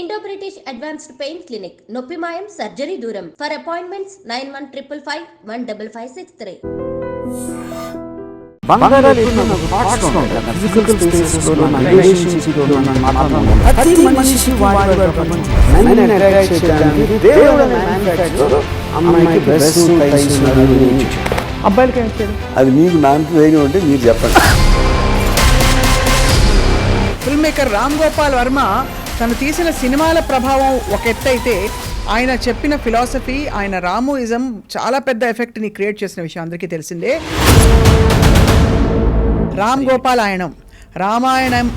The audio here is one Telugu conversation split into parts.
Indo British advanced pain clinic నొప్పి మాయం సర్జరీ దూరం ఫర్ అపాయింట్మెంట్స్ 9155515563. అబ్బాయిలకి అది మీకు నాకు ధైర్యం అంటే మీరు చెప్పండి. ఫిల్మ్ మేకర్ రామ్ గోపాల్ వర్మ తను తీసిన సినిమాల ప్రభావం ఒక ఎత్తు అయితే ఆయన చెప్పిన ఫిలాసఫీ, ఆయన రామోయిజం చాలా పెద్ద ఎఫెక్ట్ని క్రియేట్ చేసిన విషయం అందరికీ తెలిసిందే. రామ్ గోపాల్ ఆయనం, రామాయణం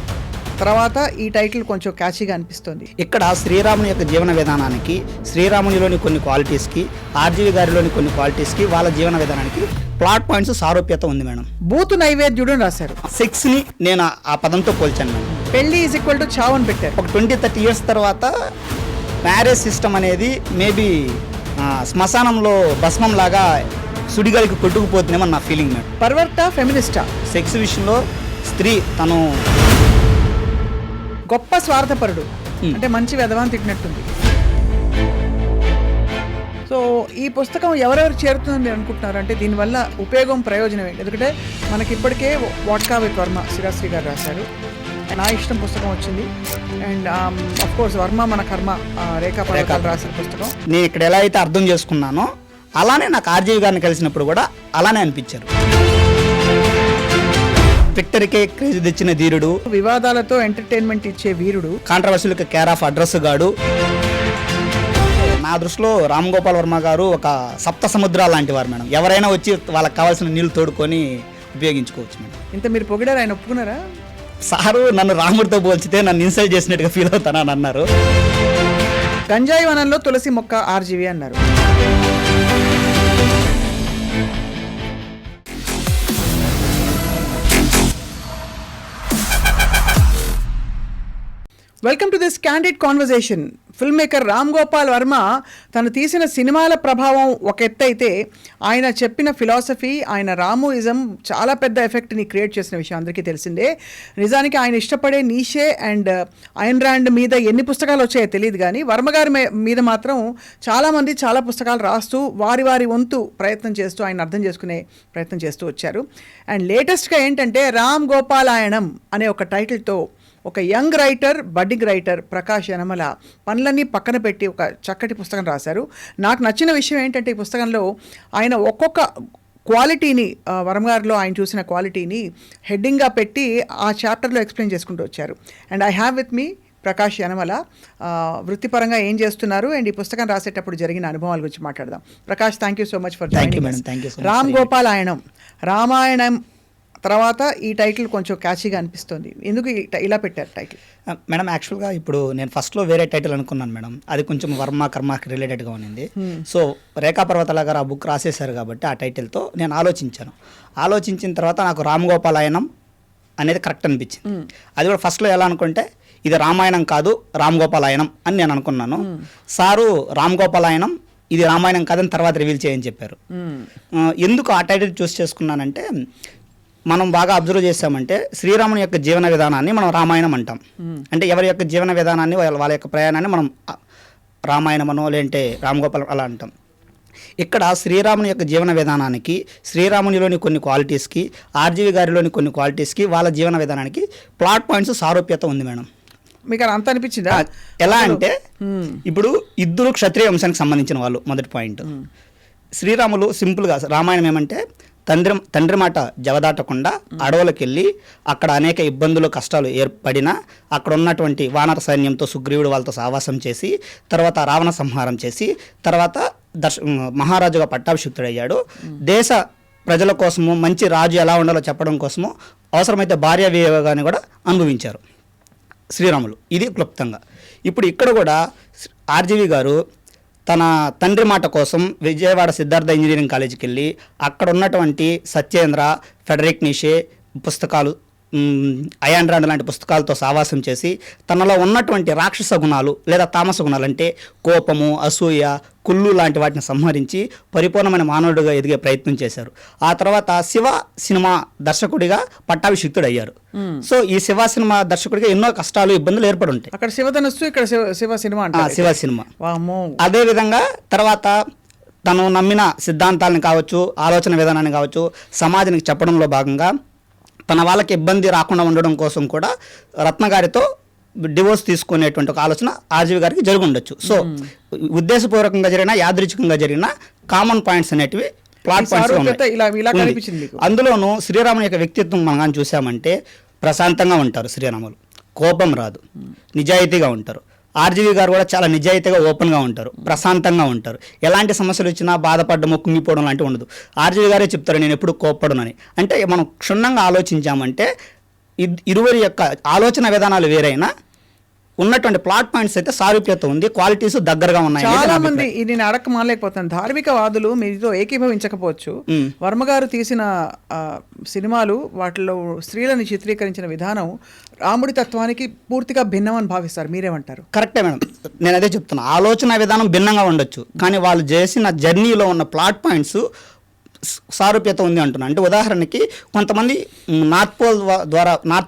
తర్వాత ఈ టైటిల్ కొంచెం క్యాచీగా అనిపిస్తుంది. ఇక్కడ శ్రీరాముని యొక్క జీవన విధానానికి, శ్రీరామునిలోని కొన్ని క్వాలిటీస్కి, ఆర్జీవి గారిలోని కొన్ని క్వాలిటీస్కి, వాళ్ళ జీవన విధానానికి ప్లాట్ పాయింట్స్ సారూప్యత ఉంది మేడం. బూతు నైవేద్యుడు రాశారు. సెక్స్ని నేను ఆ పదంతో పోల్చాను మేడం. పెళ్లి ఈజ్ ఈక్వల్ టు చావు అని పెట్టారు. ఒక 20-30 ఇయర్స్ తర్వాత మ్యారేజ్ సిస్టమ్ అనేది మేబీ శ్మశానంలో భస్మం లాగా సుడిగాలికి కొట్టుకుపోతుందేమో నా ఫీలింగ్ మేడం. పర్వర్టా ఫెమినిస్టా? సెక్స్ విషయంలో స్త్రీ తను గొప్ప స్వార్థపరుడు, అంటే మంచి వెధవాన్ని తిట్టినట్టుంది. సో ఈ పుస్తకం ఎవరెవరు చేరుతుందని అనుకుంటున్నారు? అంటే దీనివల్ల ఉపయోగం, ప్రయోజనం ఏంటి? ఎందుకంటే మనకి ఇప్పటికే వాట్కా విత్ వర్మ శ్రీరాశ్రీ గారు రాశారు, నా ఇష్టం పుస్తకం వచ్చింది. అండ్ అఫ్ కోర్స్ వర్మ మన కర్మ రేఖా పర్వతాలు రాసిన పుస్తకం. నేను ఇక్కడ ఎలా అయితే అర్థం చేసుకున్నానో అలానే నాకు ఆర్జీవి గారిని కలిసినప్పుడు కూడా అలానే అనిపించారు. విక్టరీకే క్రేజ్ తెచ్చిన ధీరుడు, వివాదాలతో ఎంటర్టైన్మెంట్ ఇచ్చే వీరుడు, కాంట్రవర్సీలకు కేర్ ఆఫ్ అడ్రస్ గాడు. నా దృష్టిలో రామ్ గోపాల్ వర్మ గారు ఒక సప్త సముద్రాలు లాంటి వారు మేడం. ఎవరైనా వచ్చి వాళ్ళకి కావాల్సిన నీళ్లు తోడుకొని ఉపయోగించుకోవచ్చు మేడం. ఇంత మీరు పొగిడారు, ఆయన ఒప్పుకున్నారా? సారు నన్ను రాముడితో పోల్చితే నన్ను ఇన్సల్ట్ చేసినట్టుగా ఫీల్ అవుతానని అన్నారు. గంజాయి వనంలో తులసి మొక్క ఆర్జీవి అన్నారు. Welcome to this candid conversation. Film maker Ram Gopal Varma తను తీసిన సినిమాల ప్రభావం ఒక ఎత్తు అయితే ఆయన చెప్పిన ఫిలాసఫీ, ఆయన రామోయిజం చాలా పెద్ద ఎఫెక్ట్ని క్రియేట్ చేసిన విషయం అందరికీ తెలిసిందే. నిజానికి ఆయన ఇష్టపడే నీషే అండ్ ఐన్ ర్యాండ్ మీద ఎన్ని పుస్తకాలు వచ్చాయో తెలియదు, కానీ వర్మ గారి మీద మాత్రం చాలామంది చాలా పుస్తకాలు రాస్తూ వారి వారి వంతు ప్రయత్నం చేస్తూ ఆయన అర్థం చేసుకునే ప్రయత్నం చేస్తూ వచ్చారు. అండ్ లేటెస్ట్గా ఏంటంటే రామ్ గోపాలాయణం అనే ఒక టైటిల్తో ఒక young writer, budding writer Prakash Yanamala పనులన్నీ పక్కన పెట్టి ఒక చక్కటి పుస్తకం రాశారు. నాకు నచ్చిన విషయం ఏంటంటే ఈ పుస్తకంలో ఆయన ఒక్కొక్క క్వాలిటీని, వర్మ గారిలో ఆయన చూసిన క్వాలిటీని హెడ్డింగ్గా పెట్టి ఆ చాప్టర్లో ఎక్స్ప్లెయిన్ చేసుకుంటూ వచ్చారు. And I have with me Prakash Yanamala. వృత్తిపరంగా ఏం చేస్తున్నారు అండ్ ఈ పుస్తకం రాసేటప్పుడు జరిగిన అనుభవాల గురించి మాట్లాడదాం. Prakash, thank you so much for joining. Ram Gopalayanam, Ramayanam తర్వాత ఈ టైటిల్ కొంచెం క్యాచీగా అనిపిస్తుంది. ఎందుకు ఇలా పెట్టారు టైటిల్? మేడం యాక్చువల్గా ఇప్పుడు నేను ఫస్ట్లో వేరే టైటిల్ అనుకున్నాను మేడం. అది కొంచెం వర్మ కర్మకి రిలేటెడ్గా ఉన్నింది. సో రేఖా పర్వతాల గారు ఆ బుక్ రాసేశారు కాబట్టి ఆ టైటిల్తో నేను ఆలోచించిన తర్వాత నాకు రామ్ గోపాలాయనం అనేది కరెక్ట్ అనిపించింది. అది కూడా ఫస్ట్లో ఎలా అనుకుంటే ఇది రామాయణం కాదు రామ్ గోపాలాయనం అని నేను అనుకున్నాను. సారు రామ్ గోపాలాయనం ఇది రామాయణం కాదని తర్వాత రివీల్ చేయని చెప్పారు. ఎందుకు ఆ టైటిల్ చూస్ చేసుకున్నానంటే, మనం బాగా అబ్జర్వ్ చేసామంటే శ్రీరాముని యొక్క జీవన విధానాన్ని మనం రామాయణం అంటాం. అంటే ఎవరి యొక్క జీవన విధానాన్ని, వాళ్ళ యొక్క ప్రయాణాన్ని మనం రామాయణమనో లేదంటే రామ్ గోపాల్ అలా అంటాం. ఇక్కడ శ్రీరాముని యొక్క జీవన విధానానికి, శ్రీరామునిలోని కొన్ని క్వాలిటీస్కి, ఆర్జీవి గారిలోని కొన్ని క్వాలిటీస్కి, వాళ్ళ జీవన విధానానికి ప్లాట్ పాయింట్స్ సారూప్యత ఉంది మేడం. మీకు అంత అనిపించిందా? ఎలా అంటే ఇప్పుడు ఇద్దరు క్షత్రియ వంశానికి సంబంధించిన వాళ్ళు. మొదటి పాయింట్, శ్రీరాములు సింపుల్గా రామాయణం ఏమంటే తండ్రి మాట జవదాటకుండా అడవులకు వెళ్ళి అక్కడ అనేక ఇబ్బందులు, కష్టాలు ఏర్పడినా అక్కడ ఉన్నటువంటి వానర సైన్యంతో సుగ్రీవుడు వాళ్ళతో సావాసం చేసి తర్వాత రావణ సంహారం చేసి తర్వాత మహారాజుగా పట్టాభిషిక్తుడయ్యాడు. దేశ ప్రజల కోసము, మంచి రాజు ఎలా ఉండాలో చెప్పడం కోసము అవసరమైతే భార్య వియోగాన్ని కూడా అనుభవించారు శ్రీరాములు. ఇది క్లుప్తంగా. ఇప్పుడు ఇక్కడ కూడా ఆర్జీవి గారు తన తండ్రి మాట కోసం విజయవాడ సిద్ధార్థ ఇంజనీరింగ్ కాలేజీకి వెళ్ళి అక్కడ ఉన్నటువంటి సత్యేంద్ర, ఫెడరిక్ నీషే పుస్తకాలు అయాన్ రాండ్ లాంటి పుస్తకాలతో సావాసం చేసి తనలో ఉన్నటువంటి రాక్షస గుణాలు లేదా తామస గుణాలు అంటే కోపము, అసూయ, కుళ్ళు లాంటి వాటిని సంహరించి పరిపూర్ణమైన మానవుడిగా ఎదిగే ప్రయత్నం చేశారు. ఆ తర్వాత శివ సినిమా దర్శకుడిగా పట్టాభిషిక్తుడయ్యారు. సో ఈ శివ సినిమా దర్శకుడిగా ఎన్నో కష్టాలు, ఇబ్బందులు ఏర్పడి ఉంటాయి. అక్కడ శివధనస్సు, ఇక్కడ శివ సినిమా అంటే శివ సినిమా. వామ్మో. అదే విధంగా తర్వాత తను నమ్మిన సిద్ధాంతాలను కావచ్చు, ఆలోచన విధానాన్ని కావచ్చు, సమాజానికి చెప్పడంలో భాగంగా తన వాళ్ళకి ఇబ్బంది రాకుండా ఉండడం కోసం కూడా రత్న గారితో డివోర్స్ తీసుకునేటువంటి ఒక ఆలోచన ఆర్జీవి గారికి జరిగి ఉండొచ్చు. సో ఉద్దేశపూర్వకంగా జరిగిన, యాదృచ్ఛికంగా జరిగిన కామన్ పాయింట్స్ అనేటివి ప్లాట్ పాయింట్స్. అందులోనూ శ్రీరాముని యొక్క వ్యక్తిత్వం మనం కానీ చూసామంటే ప్రశాంతంగా ఉంటారు శ్రీరాములు, కోపం రాదు, నిజాయితీగా ఉంటారు. ఆర్జీవి గారు కూడా చాలా నిజాయితీగా, ఓపెన్గా ఉంటారు, ప్రశాంతంగా ఉంటారు. ఎలాంటి సమస్యలు వచ్చినా బాధపడడము, కుంగిపోవడం లాంటివి ఉండదు. ఆర్జీవి గారే చెప్తారు నేను ఎప్పుడు కోప్పడనని. అంటే మనం క్షుణ్ణంగా ఆలోచించామంటే ఇరువురి యొక్క ఆలోచన విధానాలు వేరైనా ఉన్నటువంటి ప్లాట్ పాయింట్స్ అయితే సారూప్యత ఉంది, క్వాలిటీస్ దగ్గరగా ఉన్నాయి. చాలా మంది నేను అడక్క మానలేకపోతాను, ధార్మికవాదులు మీతో ఏకీభవించకపోవచ్చు. వర్మ గారు తీసిన సినిమాలు వాటిలో స్త్రీలను చిత్రీకరించిన విధానం రాముడి తత్వానికి పూర్తిగా భిన్నం అని భావిస్తారు. మీరేమంటారు? కరెక్టే మేడం, నేను అదే చెప్తున్నా. ఆలోచన విధానం భిన్నంగా ఉండొచ్చు, కానీ వాళ్ళు చేసిన జర్నీలో ఉన్న ప్లాట్ పాయింట్స్ సారూప్యత ఉంది అంటున్నా. అంటే ఉదాహరణకి కొంతమంది నార్త్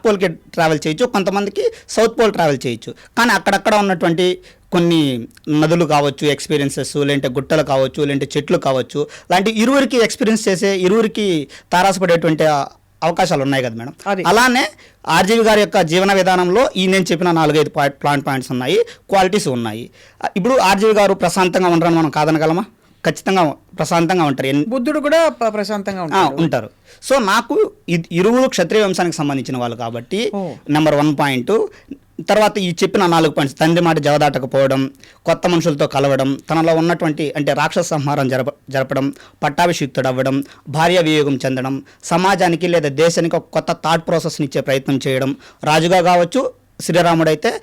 పోల్కి ట్రావెల్ చేయొచ్చు, కొంతమందికి సౌత్ పోల్ ట్రావెల్ చేయొచ్చు. కానీ అక్కడక్కడ ఉన్నటువంటి కొన్ని నదులు కావచ్చు, ఎక్స్పీరియన్సెస్, లేదంటే గుట్టలు కావచ్చు, లేదంటే చెట్లు కావచ్చు, లాంటి ఇరువురికి ఎక్స్పీరియన్స్ చేసే, ఇరువురికి తారాసపడేటువంటి అవకాశాలు ఉన్నాయి కదా మేడం. అలానే ఆర్జీవి గారి యొక్క జీవన విధానంలో నేను చెప్పిన 4-5 ప్లాంట్ పాయింట్స్ ఉన్నాయి, క్వాలిటీస్ ఉన్నాయి. ఇప్పుడు ఆర్జీవి గారు ప్రశాంతంగా ఉండరని మనం కాదనగలమా? ఖచ్చితంగా ప్రశాంతంగా ఉంటారు. బుద్ధుడు కూడా ప్రశాంతంగా ఉంటారు. సో నాకు ఇరువురు క్షత్రియ వంశానికి సంబంధించిన వాళ్ళు కాబట్టి నెంబర్ 1 పాయింట్. తర్వాత ఈ చెప్పిన 4 పాయింట్స్, తండ్రి మాట జవదాటకపోవడం, కొత్త మనుషులతో కలవడం, తనలో ఉన్నటువంటి అంటే రాక్షస సంహారం జరపడం, పట్టాభిషిక్తుడు అవ్వడం, భార్య వియోగం చెందడం, సమాజానికి లేదా దేశానికి ఒక కొత్త థాట్ ప్రాసెస్ని ఇచ్చే ప్రయత్నం చేయడం. రాజుగా కావచ్చు, శ్రీరాముడైతే,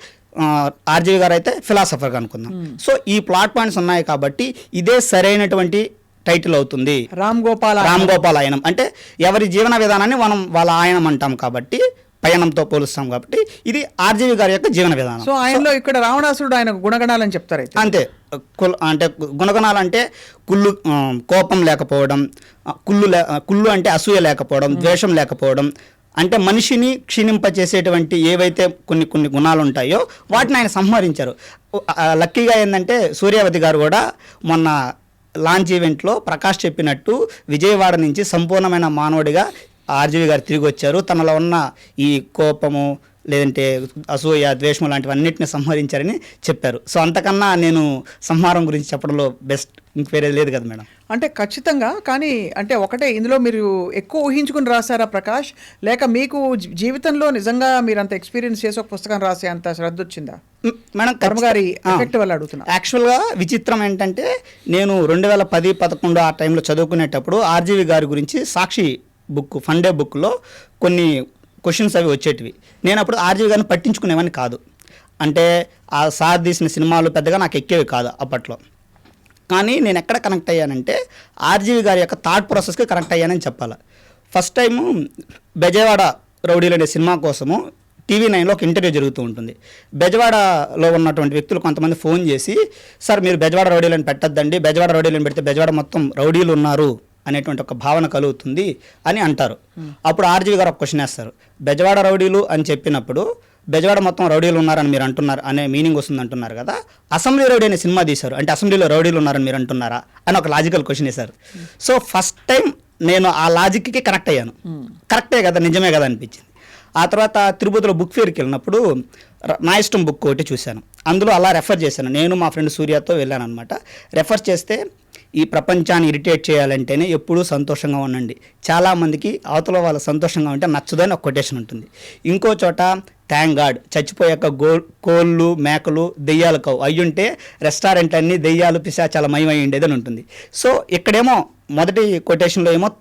ఆర్జీవి గారు అయితే ఫిలాసఫర్గా అనుకుందాం. సో ఈ ప్లాట్ పాయింట్స్ ఉన్నాయి కాబట్టి ఇదే సరైనటువంటి టైటిల్ అవుతుంది. రామ్ గోపాల్ ఆయనం. అంటే ఎవరి జీవన విధానాన్ని మనం వాళ్ళ ఆయనం అంటాం కాబట్టి, పయనంతో పోలుస్తాం కాబట్టి ఇది ఆర్జీవి గారి యొక్క జీవన విధానం. సో ఆయనలో ఇక్కడ రావణాసురుడు ఆయన గుణగణాలని చెప్తారు. అంతే. అంటే గుణగణాలు అంటే కోపం లేకపోవడం, కుళ్ళు అంటే అసూయ లేకపోవడం, ద్వేషం లేకపోవడం, అంటే మనిషిని క్షీణింపచేసేటువంటి ఏవైతే కొన్ని గుణాలు ఉంటాయో వాటిని ఆయన సంహరించారు. లక్కీగా ఏంటంటే సూర్యావతి గారు కూడా మొన్న లాంచ్ ఈవెంట్లో ప్రకాష్ చెప్పినట్టు విజయవాడ నుంచి సంపూర్ణమైన మానవుడిగా ఆర్జీవి గారు తిరిగి వచ్చారు. తనలో ఉన్న ఈ కోపము, లేదంటే అసూయ, ద్వేషము లాంటివన్నిటిని సంహరించారని చెప్పారు. సో అంతకన్నా నేను సంహారం గురించి చెప్పడంలో బెస్ట్ ఇంకేరే లేదు కదా మేడం. అంటే ఖచ్చితంగా. కానీ అంటే ఒకటే, ఇందులో మీరు ఎక్కువ ఊహించుకుని రాశారా ప్రకాష్, లేక మీకు జీవితంలో నిజంగా మీరు అంత ఎక్స్పీరియన్స్ చేసి ఒక పుస్తకం రాసే అంత శ్రద్ధ వచ్చిందా మేడం? వర్మ గారి ఎఫెక్ట్ వల్ల అడుగుతున్నా. యాక్చువల్గా విచిత్రం ఏంటంటే నేను 2010-11 ఆ టైంలో చదువుకునేటప్పుడు ఆర్జీవి గారి గురించి సాక్షి బుక్, ఫండే బుక్లో కొన్ని క్వశ్చన్స్ అవి వచ్చేటివి. నేను అప్పుడు ఆర్జీవి గారిని పట్టించుకునేవని కాదు. అంటే ఆ సార్ తీసిన సినిమాలు పెద్దగా నాకు ఎక్కేవి కాదు అప్పట్లో. కానీ నేను ఎక్కడ కనెక్ట్ అయ్యానంటే ఆర్జీవి గారి యొక్క థాట్ ప్రాసెస్కి కనెక్ట్ అయ్యానని చెప్పాలి. ఫస్ట్ టైము బెజవాడ రౌడీలు అనే సినిమా కోసము TV9లో ఒక ఇంటర్వ్యూ జరుగుతూ ఉంటుంది. బెజవాడలో ఉన్నటువంటి వ్యక్తులు కొంతమంది ఫోన్ చేసి, సార్ మీరు బెజవాడ రౌడీలను పెట్టద్దండి, బెజవాడ రౌడీలను పెడితే బెజవాడ మొత్తం రౌడీలు ఉన్నారు అనేటువంటి ఒక భావన కలుగుతుంది అని అంటారు. అప్పుడు ఆర్జీవి గారు ఒక క్వశ్చన్ వేస్తారు, బెజవాడ రౌడీలు అని చెప్పినప్పుడు బెజవాడ మొత్తం రౌడీలు ఉన్నారని మీరు అంటున్నారు అనే మీనింగ్ వస్తుంది అంటున్నారు కదా, అసెంబ్లీ రౌడీ అనే సినిమా తీశారు, అంటే అసెంబ్లీలో రౌడీలు ఉన్నారని మీరు అంటున్నారా అని ఒక లాజికల్ క్వశ్చన్ వేశారు. సో ఫస్ట్ టైం నేను ఆ లాజిక్కి కనెక్ట్ అయ్యాను. కరెక్టే కదా, నిజమే కదా అనిపించింది. ఆ తర్వాత తిరుపతిలో బుక్ ఫేర్కి వెళ్ళినప్పుడు నా ఇష్టం బుక్ ఒకటి చూశాను. అందులో అలా రెఫర్ చేశాను. నేను మా ఫ్రెండ్ సూర్యతో వెళ్ళాను అనమాట. రెఫర్ చేస్తే ఈ ప్రపంచాన్ని ఇరిటేట్ చేయాలంటేనే ఎప్పుడూ సంతోషంగా ఉండండి, చాలామందికి అవతల వాళ్ళ సంతోషంగా ఉంటే నచ్చదని ఒక కొటేషన్ ఉంటుంది. ఇంకో చోట థ్యాంక్ గాడ్ చచ్చిపోయాక కోళ్ళు, మేకలు, దెయ్యాలు కావు, అయ్యుంటే రెస్టారెంట్ అన్నీ దెయ్యాలు, పిశాచాల మయమై ఉండేదని ఉంటుంది. సో ఇక్కడేమో మొదటి కొటేషన్లో ఏమో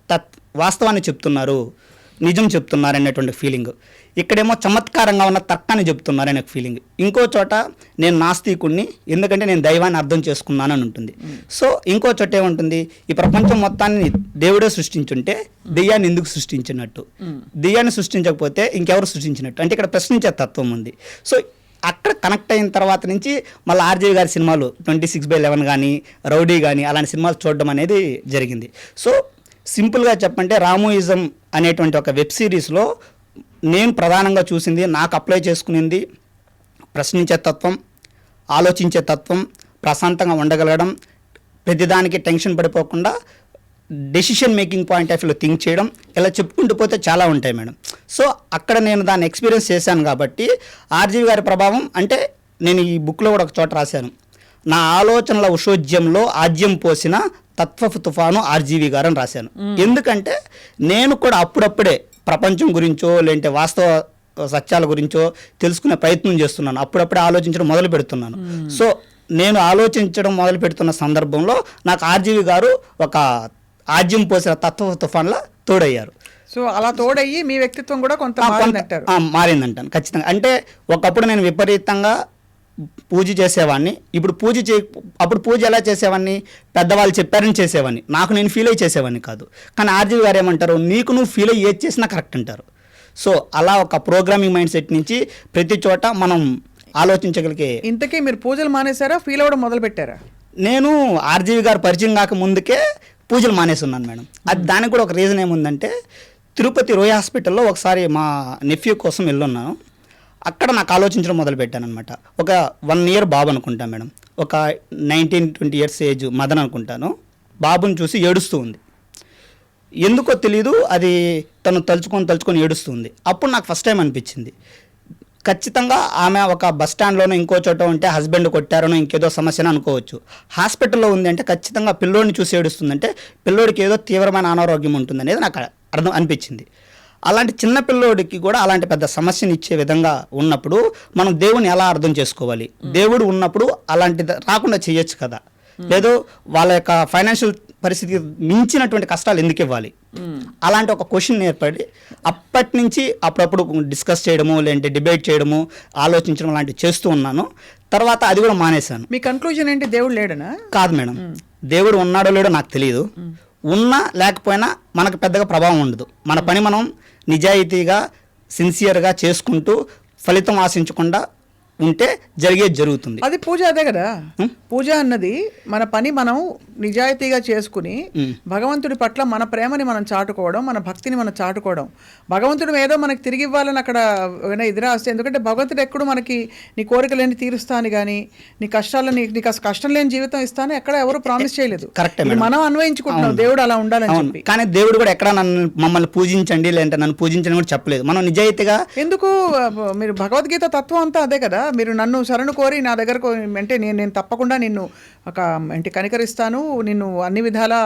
వాస్తవాన్ని చెప్తున్నారు, నిజం చెప్తున్నారు అనేటువంటి ఫీలింగ్. ఇక్కడేమో చమత్కారంగా ఉన్న తర్కాన్ని చెప్తున్నారు అనే ఫీలింగ్. ఇంకో చోట నేను నాస్తికుణ్ణి, ఎందుకంటే నేను దైవాన్ని అర్థం చేసుకున్నాను అని ఉంటుంది. సో ఇంకో చోట ఏముంటుంది, ఈ ప్రపంచం మొత్తాన్ని దేవుడే సృష్టించుంటే దెయ్యాన్ని ఎందుకు సృష్టించినట్టు, దెయ్యాన్ని సృష్టించకపోతే ఇంకెవరు సృష్టించినట్టు, అంటే ఇక్కడ ప్రశ్నించే తత్వం ఉంది. సో అక్కడ కనెక్ట్ అయిన తర్వాత నుంచి మళ్ళీ ఆర్జీవి గారి సినిమాలు 26/11 కానీ, రౌడీ కానీ అలాంటి సినిమాలు చూడడం అనేది జరిగింది. సో సింపుల్గా చెప్పంటే రామోయిజం అనేటువంటి ఒక వెబ్ సిరీస్లో నేను ప్రధానంగా చూసింది, నాకు అప్లై చేసుకునింది ప్రశ్నించే తత్వం, ఆలోచించే తత్వం, ప్రశాంతంగా ఉండగలగడం, ప్రతిదానికి టెన్షన్ పడిపోకుండా డెసిషన్ మేకింగ్ పాయింట్ ఆఫ్ వ్యూలో థింక్ చేయడం, ఇలా చెప్పుకుంటూ పోతే చాలా ఉంటాయి మేడం. సో అక్కడ నేను దాన్ని ఎక్స్పీరియన్స్ చేశాను కాబట్టి ఆర్జీవి గారి ప్రభావం అంటే నేను ఈ బుక్లో కూడా ఒక చోట రాశాను, నా ఆలోచనల ఉషోద్యంలో ఆజ్యం పోసిన తత్వపు తుఫాను ఆర్జీవి గారు అని రాశాను. ఎందుకంటే నేను కూడా అప్పుడప్పుడే ప్రపంచం గురించో లేదంటే వాస్తవ సత్యాల గురించో తెలుసుకునే ప్రయత్నం చేస్తున్నాను, అప్పుడప్పుడే ఆలోచించడం మొదలు పెడుతున్నాను. సో నేను ఆలోచించడం మొదలు పెడుతున్న సందర్భంలో నాకు ఆర్జీవి గారు ఒక ఆజ్యం పోసిన తత్వ తుఫాన్లా తోడయ్యారు. సో అలా తోడయ్యి మీ వ్యక్తిత్వం కూడా కొంత మారిందంటారు. మారిందంటాను ఖచ్చితంగా. అంటే ఒకప్పుడు నేను విపరీతంగా పూజ చేసేవాడిని, ఇప్పుడు అప్పుడు పూజ ఎలా చేసేవాడిని, పెద్దవాళ్ళు చెప్పారని చేసేవాడిని, నాకు నేను ఫీల్ అయ్యి చేసేవాడిని కాదు. కానీ ఆర్జీవి గారు ఏమంటారు, నీకు నువ్వు ఫీల్ అయ్యి ఏది చేసినా కరెక్ట్ అంటారు. సో అలా ఒక ప్రోగ్రామింగ్ మైండ్ సెట్ నుంచి ప్రతి చోట మనం ఆలోచించగలిగే. ఇంతకీ మీరు పూజలు మానేశారా, ఫీల్ అవ్వడం మొదలు పెట్టారా? నేను ఆర్జీవి గారు పరిచయం కాక ముందుకే పూజలు మానేస్తున్నాను మేడం. అది దానికి కూడా ఒక రీజన్ ఏముందంటే, తిరుపతి రోయ్ హాస్పిటల్లో ఒకసారి మా నెఫ్యూ కోసం వెళ్ళున్నాను. అక్కడ నాకు ఆలోచించడం మొదలుపెట్టాను అనమాట. ఒక 1 year బాబు అనుకుంటాను మేడం, ఒక 19-20 years ఏజ్ మదన్ అనుకుంటాను. బాబుని చూసి ఏడుస్తూ ఉంది, ఎందుకో తెలీదు, అది తను తలుచుకొని ఏడుస్తుంది. అప్పుడు నాకు ఫస్ట్ టైం అనిపించింది, ఖచ్చితంగా ఆమె ఒక బస్ స్టాండ్లోనో ఇంకో చోట ఉంటే హస్బెండ్ కొట్టారనో ఇంకేదో సమస్యను అనుకోవచ్చు. హాస్పిటల్లో ఉంది అంటే ఖచ్చితంగా పిల్లోడిని చూసి ఏడుస్తుందంటే పిల్లోడికి ఏదో తీవ్రమైన అనారోగ్యం ఉంటుంది అనేది నాకు అర్థం అనిపించింది. అలాంటి చిన్న పిల్లోడికి కూడా అలాంటి పెద్ద సమస్యని ఇచ్చే విధంగా ఉన్నప్పుడు మనం దేవుని ఎలా అర్థం చేసుకోవాలి, దేవుడు ఉన్నప్పుడు అలాంటిది రాకుండా చేయొచ్చు కదా, లేదు వాళ్ళ యొక్క ఫైనాన్షియల్ పరిస్థితికి మించినటువంటి కష్టాలు ఎందుకు ఇవ్వాలి, అలాంటి ఒక క్వశ్చన్ ఏర్పడి అప్పటి నుంచి అప్పుడప్పుడు డిస్కస్ చేయడము లేదంటే డిబేట్ చేయడము ఆలోచించడం లాంటివి చేస్తూ ఉన్నాను. తర్వాత అది కూడా మానేశాను. మీ కన్క్లూజన్ ఏంటి, దేవుడు లేడనా? కాదు మేడం, దేవుడు ఉన్నాడో లేడో నాకు తెలియదు. ఉన్నా లేకపోయినా మనకు పెద్దగా ప్రభావం ఉండదు. మన పని మనం నిజాయితీగా సిన్సియర్గా చేసుకుంటూ ఫలితం ఆశించకుండా ఉంటే జరిగేది జరుగుతుంది. అది పూజ అదే కదా. పూజ అన్నది మన పని మనం నిజాయితీగా చేసుకుని భగవంతుడి పట్ల మన ప్రేమని మనం చాటుకోవడం, మన భక్తిని మనం చాటుకోవడం. భగవంతుడు ఏదో మనకి తిరిగి ఇవ్వాలని అక్కడ ఇది రాస్తే, ఎందుకంటే భగవంతుడు ఎప్పుడు మనకి నీ కోరికలేని తీరుస్తాను కానీ నీ కష్టాలని నీకు అసలు కష్టం లేని జీవితం ఇస్తాను ఎక్కడ ఎవరు ప్రామిస్ చేయలేదు. కరెక్టే, మనం అన్వయించుకుంటున్నాం దేవుడు అలా ఉండాలని చెప్పి. కానీ దేవుడు కూడా ఎక్కడ మమ్మల్ని పూజించండి లేదంటే నన్ను పూజించని కూడా చెప్పలేదు. మనం నిజాయితీగా ఎందుకు, మీరు భగవద్గీత తత్వం అంతా అదే కదా. మీరు నన్ను శరణు కోరి నా దగ్గరకు అంటే నేను తప్పకుండా నిన్ను ఒక అంటే కనికరిస్తాను, నిన్ను అన్ని విధాలా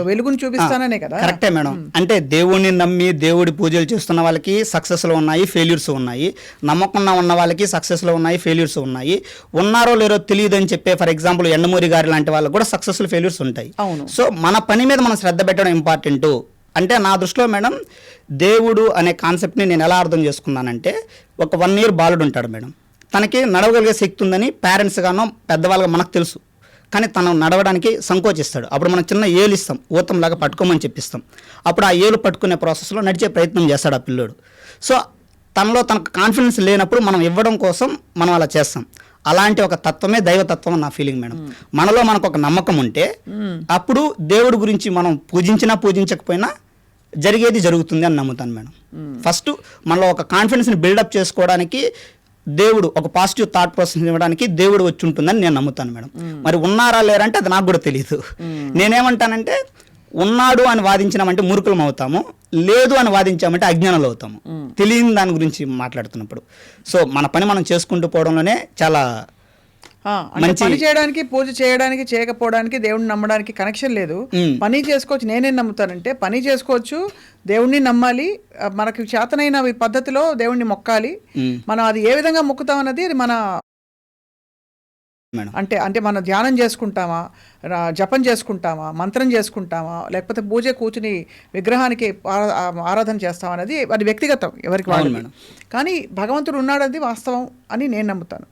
వెలుగును చూపిస్తాననే కదా. కరెక్టే మేడం. అంటే దేవుడిని నమ్మి దేవుడి పూజలు చేస్తున్న వాళ్ళకి సక్సెస్లో ఉన్నాయి, ఫెయిల్యూర్స్ ఉన్నాయి. నమ్మకంగా ఉన్న వాళ్ళకి సక్సెస్లో ఉన్నాయి, ఫెయిల్యూర్స్ ఉన్నాయి. ఉన్నారో లేరో తెలియదు అని చెప్పే ఫర్ ఎగ్జాంపుల్ ఎండమూరి గారి లాంటి వాళ్ళకి కూడా సక్సెస్ఫుల్ ఫెయిల్యూర్స్ ఉంటాయి. సో మన పని మీద మనం శ్రద్ధ పెట్టడం ఇంపార్టెంట్. అంటే నా దృష్టిలో మేడం దేవుడు అనే కాన్సెప్ట్ని నేను ఎలా అర్థం చేసుకున్నానంటే, ఒక 1 year బాలుడు ఉంటాడు మేడం, తనకి నడవగలిగే శక్తి ఉందని పేరెంట్స్ గానో పెద్దవాళ్ళగా మనకు తెలుసు, కానీ తను నడవడానికి సంకోచిస్తాడు. అప్పుడు మనం చిన్న ఏలు ఇస్తాం, ఊతంలాగా పట్టుకోమని చెప్పిస్తాం. అప్పుడు ఆ ఏలు పట్టుకునే ప్రాసెస్లో నడిచే ప్రయత్నం చేస్తాడు ఆ పిల్లోడు. సో తనలో తనకు కాన్ఫిడెన్స్ లేనప్పుడు మనం ఇవ్వడం కోసం మనం అలా చేస్తాం. అలాంటి ఒక తత్వమే దైవతత్వం నా ఫీలింగ్ మేడం. మనలో మనకు ఒక నమ్మకం ఉంటే అప్పుడు దేవుడి గురించి మనం పూజించకపోయినా జరిగేది జరుగుతుంది అని నమ్ముతాను మేడం. ఫస్ట్ మనలో ఒక కాన్ఫిడెన్స్ని బిల్డప్ చేసుకోవడానికి దేవుడు ఒక పాజిటివ్ థాట్ ప్రాసెస్ ఇవ్వడానికి దేవుడు వచ్చి ఉంటుందని నేను నమ్ముతాను మేడం. మరి ఉన్నారా లేరంటే అది నాకు కూడా తెలియదు. నేనేమంటానంటే ఉన్నాడు అని వాదించినామంటే మూర్ఖులం అవుతాము, లేదు అని వాదించామంటే అజ్ఞానులు అవుతాము, తెలియని దాని గురించి మాట్లాడుతున్నప్పుడు. సో మన పని మనం చేసుకుంటూ పోవడంలోనే చాలా పని చేయడానికి, పూజ చేయడానికి, చేయకపోవడానికి, దేవుడిని నమ్మడానికి కనెక్షన్ లేదు. పని చేసుకోవచ్చు. నేనేం నమ్ముతానంటే పని చేసుకోవచ్చు, దేవుణ్ణి నమ్మాలి, మనకి చేతనైన పద్ధతిలో దేవుణ్ణి మొక్కాలి. మనం అది ఏ విధంగా మొక్కుతాం అన్నది అది మన మేడం. అంటే మనం ధ్యానం చేసుకుంటామా, జపం చేసుకుంటామా, మంత్రం చేసుకుంటామా, లేకపోతే పూజ కూర్చుని విగ్రహానికి ఆరాధన చేస్తామా అనేది అది వ్యక్తిగతం ఎవరికి వాళ్ళు. కానీ భగవంతుడు ఉన్నాడది వాస్తవం అని నేను నమ్ముతాను.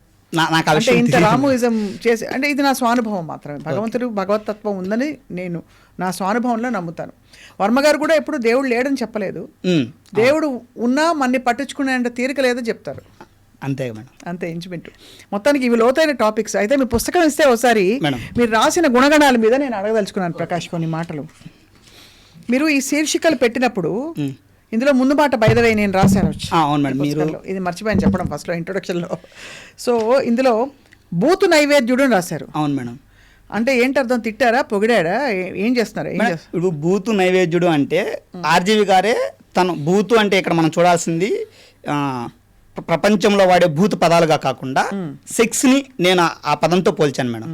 అంటే ఇంత రాముయిజం చేసి అంటే ఇది నా స్వానుభవం మాత్రమే. భగవంతుడు భగవతత్వం ఉందని నేను నా స్వానుభవంలో నమ్ముతాను. వర్మగారు కూడా ఎప్పుడు దేవుడు లేడని చెప్పలేదు. దేవుడు ఉన్నా మన్ని పట్టించుకునే తీరిక లేదని చెప్తారు. అంతే మేడం, అంతే ఇంచుమింటు. మొత్తానికి ఇవి లోతైన టాపిక్స్. అయితే మీ పుస్తకం ఇస్తే ఒకసారి మీరు రాసిన గుణగణాల మీద నేను అడగదలుచుకున్నాను ప్రకాష్ కొన్ని మాటలు. మీరు ఈ శీర్షికలు పెట్టినప్పుడు ఇందులో ముందు మాట బైదవై నేను రాశాను. అవును మేడం, మీరు ఇది మర్చిపోయాను చెప్పడం ఫస్ట్లో ఇంట్రొడక్షన్లో. సో ఇందులో బూతు నైవేద్యుడు అని రాశారు. అవును మేడం. అంటే ఏంటి అర్థం? తిట్టారా, పొగిడారా, ఏం చేస్తున్నారు? ఇప్పుడు బూతు నైవేద్యుడు అంటే ఆర్జీవి గారే తను బూతు అంటే ఇక్కడ మనం చూడాల్సింది ప్రపంచంలో వాడే భూత పదాలుగా కాకుండా సెక్స్ని నేను ఆ పదంతో పోల్చాను మేడం.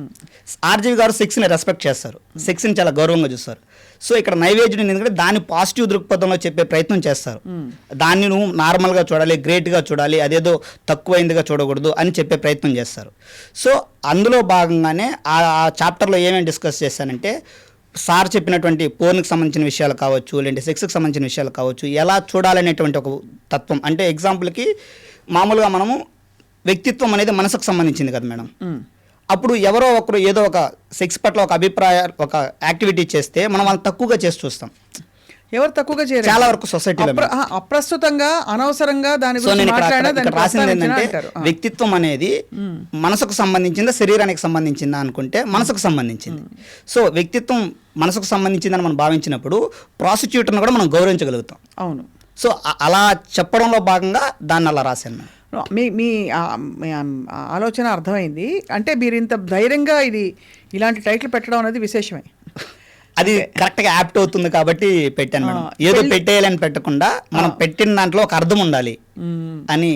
ఆర్జీవి గారు సెక్స్ని రెస్పెక్ట్ చేస్తారు, సెక్స్ని చాలా గౌరవంగా చూస్తారు. సో ఇక్కడ నైవేద్యుడు ఎందుకంటే దాన్ని పాజిటివ్ దృక్పథంలో చెప్పే ప్రయత్నం చేస్తారు. దాన్ని నువ్వు నార్మల్గా చూడాలి, గ్రేట్గా చూడాలి, అదేదో తక్కువైందిగా చూడకూడదు అని చెప్పే ప్రయత్నం చేస్తారు. సో అందులో భాగంగానే ఆ చాప్టర్లో ఏమేమి డిస్కస్ చేశానంటే సార్ చెప్పినటువంటి పోర్న్కి సంబంధించిన విషయాలు కావచ్చు, లేదంటే సెక్స్కి సంబంధించిన విషయాలు కావచ్చు, ఎలా చూడాలనేటువంటి ఒక తత్వం. అంటే ఎగ్జాంపుల్కి మామూలుగా మనము వ్యక్తిత్వం అనేది మనసుకు సంబంధించింది కదా మేడం. అప్పుడు ఎవరో ఒకరు ఏదో ఒక సెక్స్ పట్ల ఒక అభిప్రాయం, ఒక యాక్టివిటీ చేస్తే మనం వాళ్ళని తక్కువగా చేసి చూస్తాం. ఎవరు తక్కువగా చేయరు చాలా వరకు సొసైటీలో అప్రస్తుతంగా అనవసరంగా దాని రాసింది ఏంటంటే వ్యక్తిత్వం అనేది మనసుకు సంబంధించిందా శరీరానికి సంబంధించిందా అనుకుంటే మనసుకు సంబంధించింది. సో వ్యక్తిత్వం మనసుకు సంబంధించిందని మనం భావించినప్పుడు ప్రాసిక్యూటర్ని కూడా మనం గౌరవించగలుగుతాం. అవును. సో అలా చెప్పడంలో భాగంగా దాన్ని అలా రాశాను. మీ ఆలోచన అర్థమైంది. అంటే మీరు ఇంత ధైర్యంగా ఇలాంటి టైటిల్ పెట్టడం అనేది విశేషమే. అది కరెక్ట్గా యాప్ట్ అవుతుంది కాబట్టి పెట్టాను మేడం. ఏదో పెట్టేయాలని పెట్టకుండా మనం పెట్టిన దాంట్లో ఒక అర్థం ఉండాలి అని.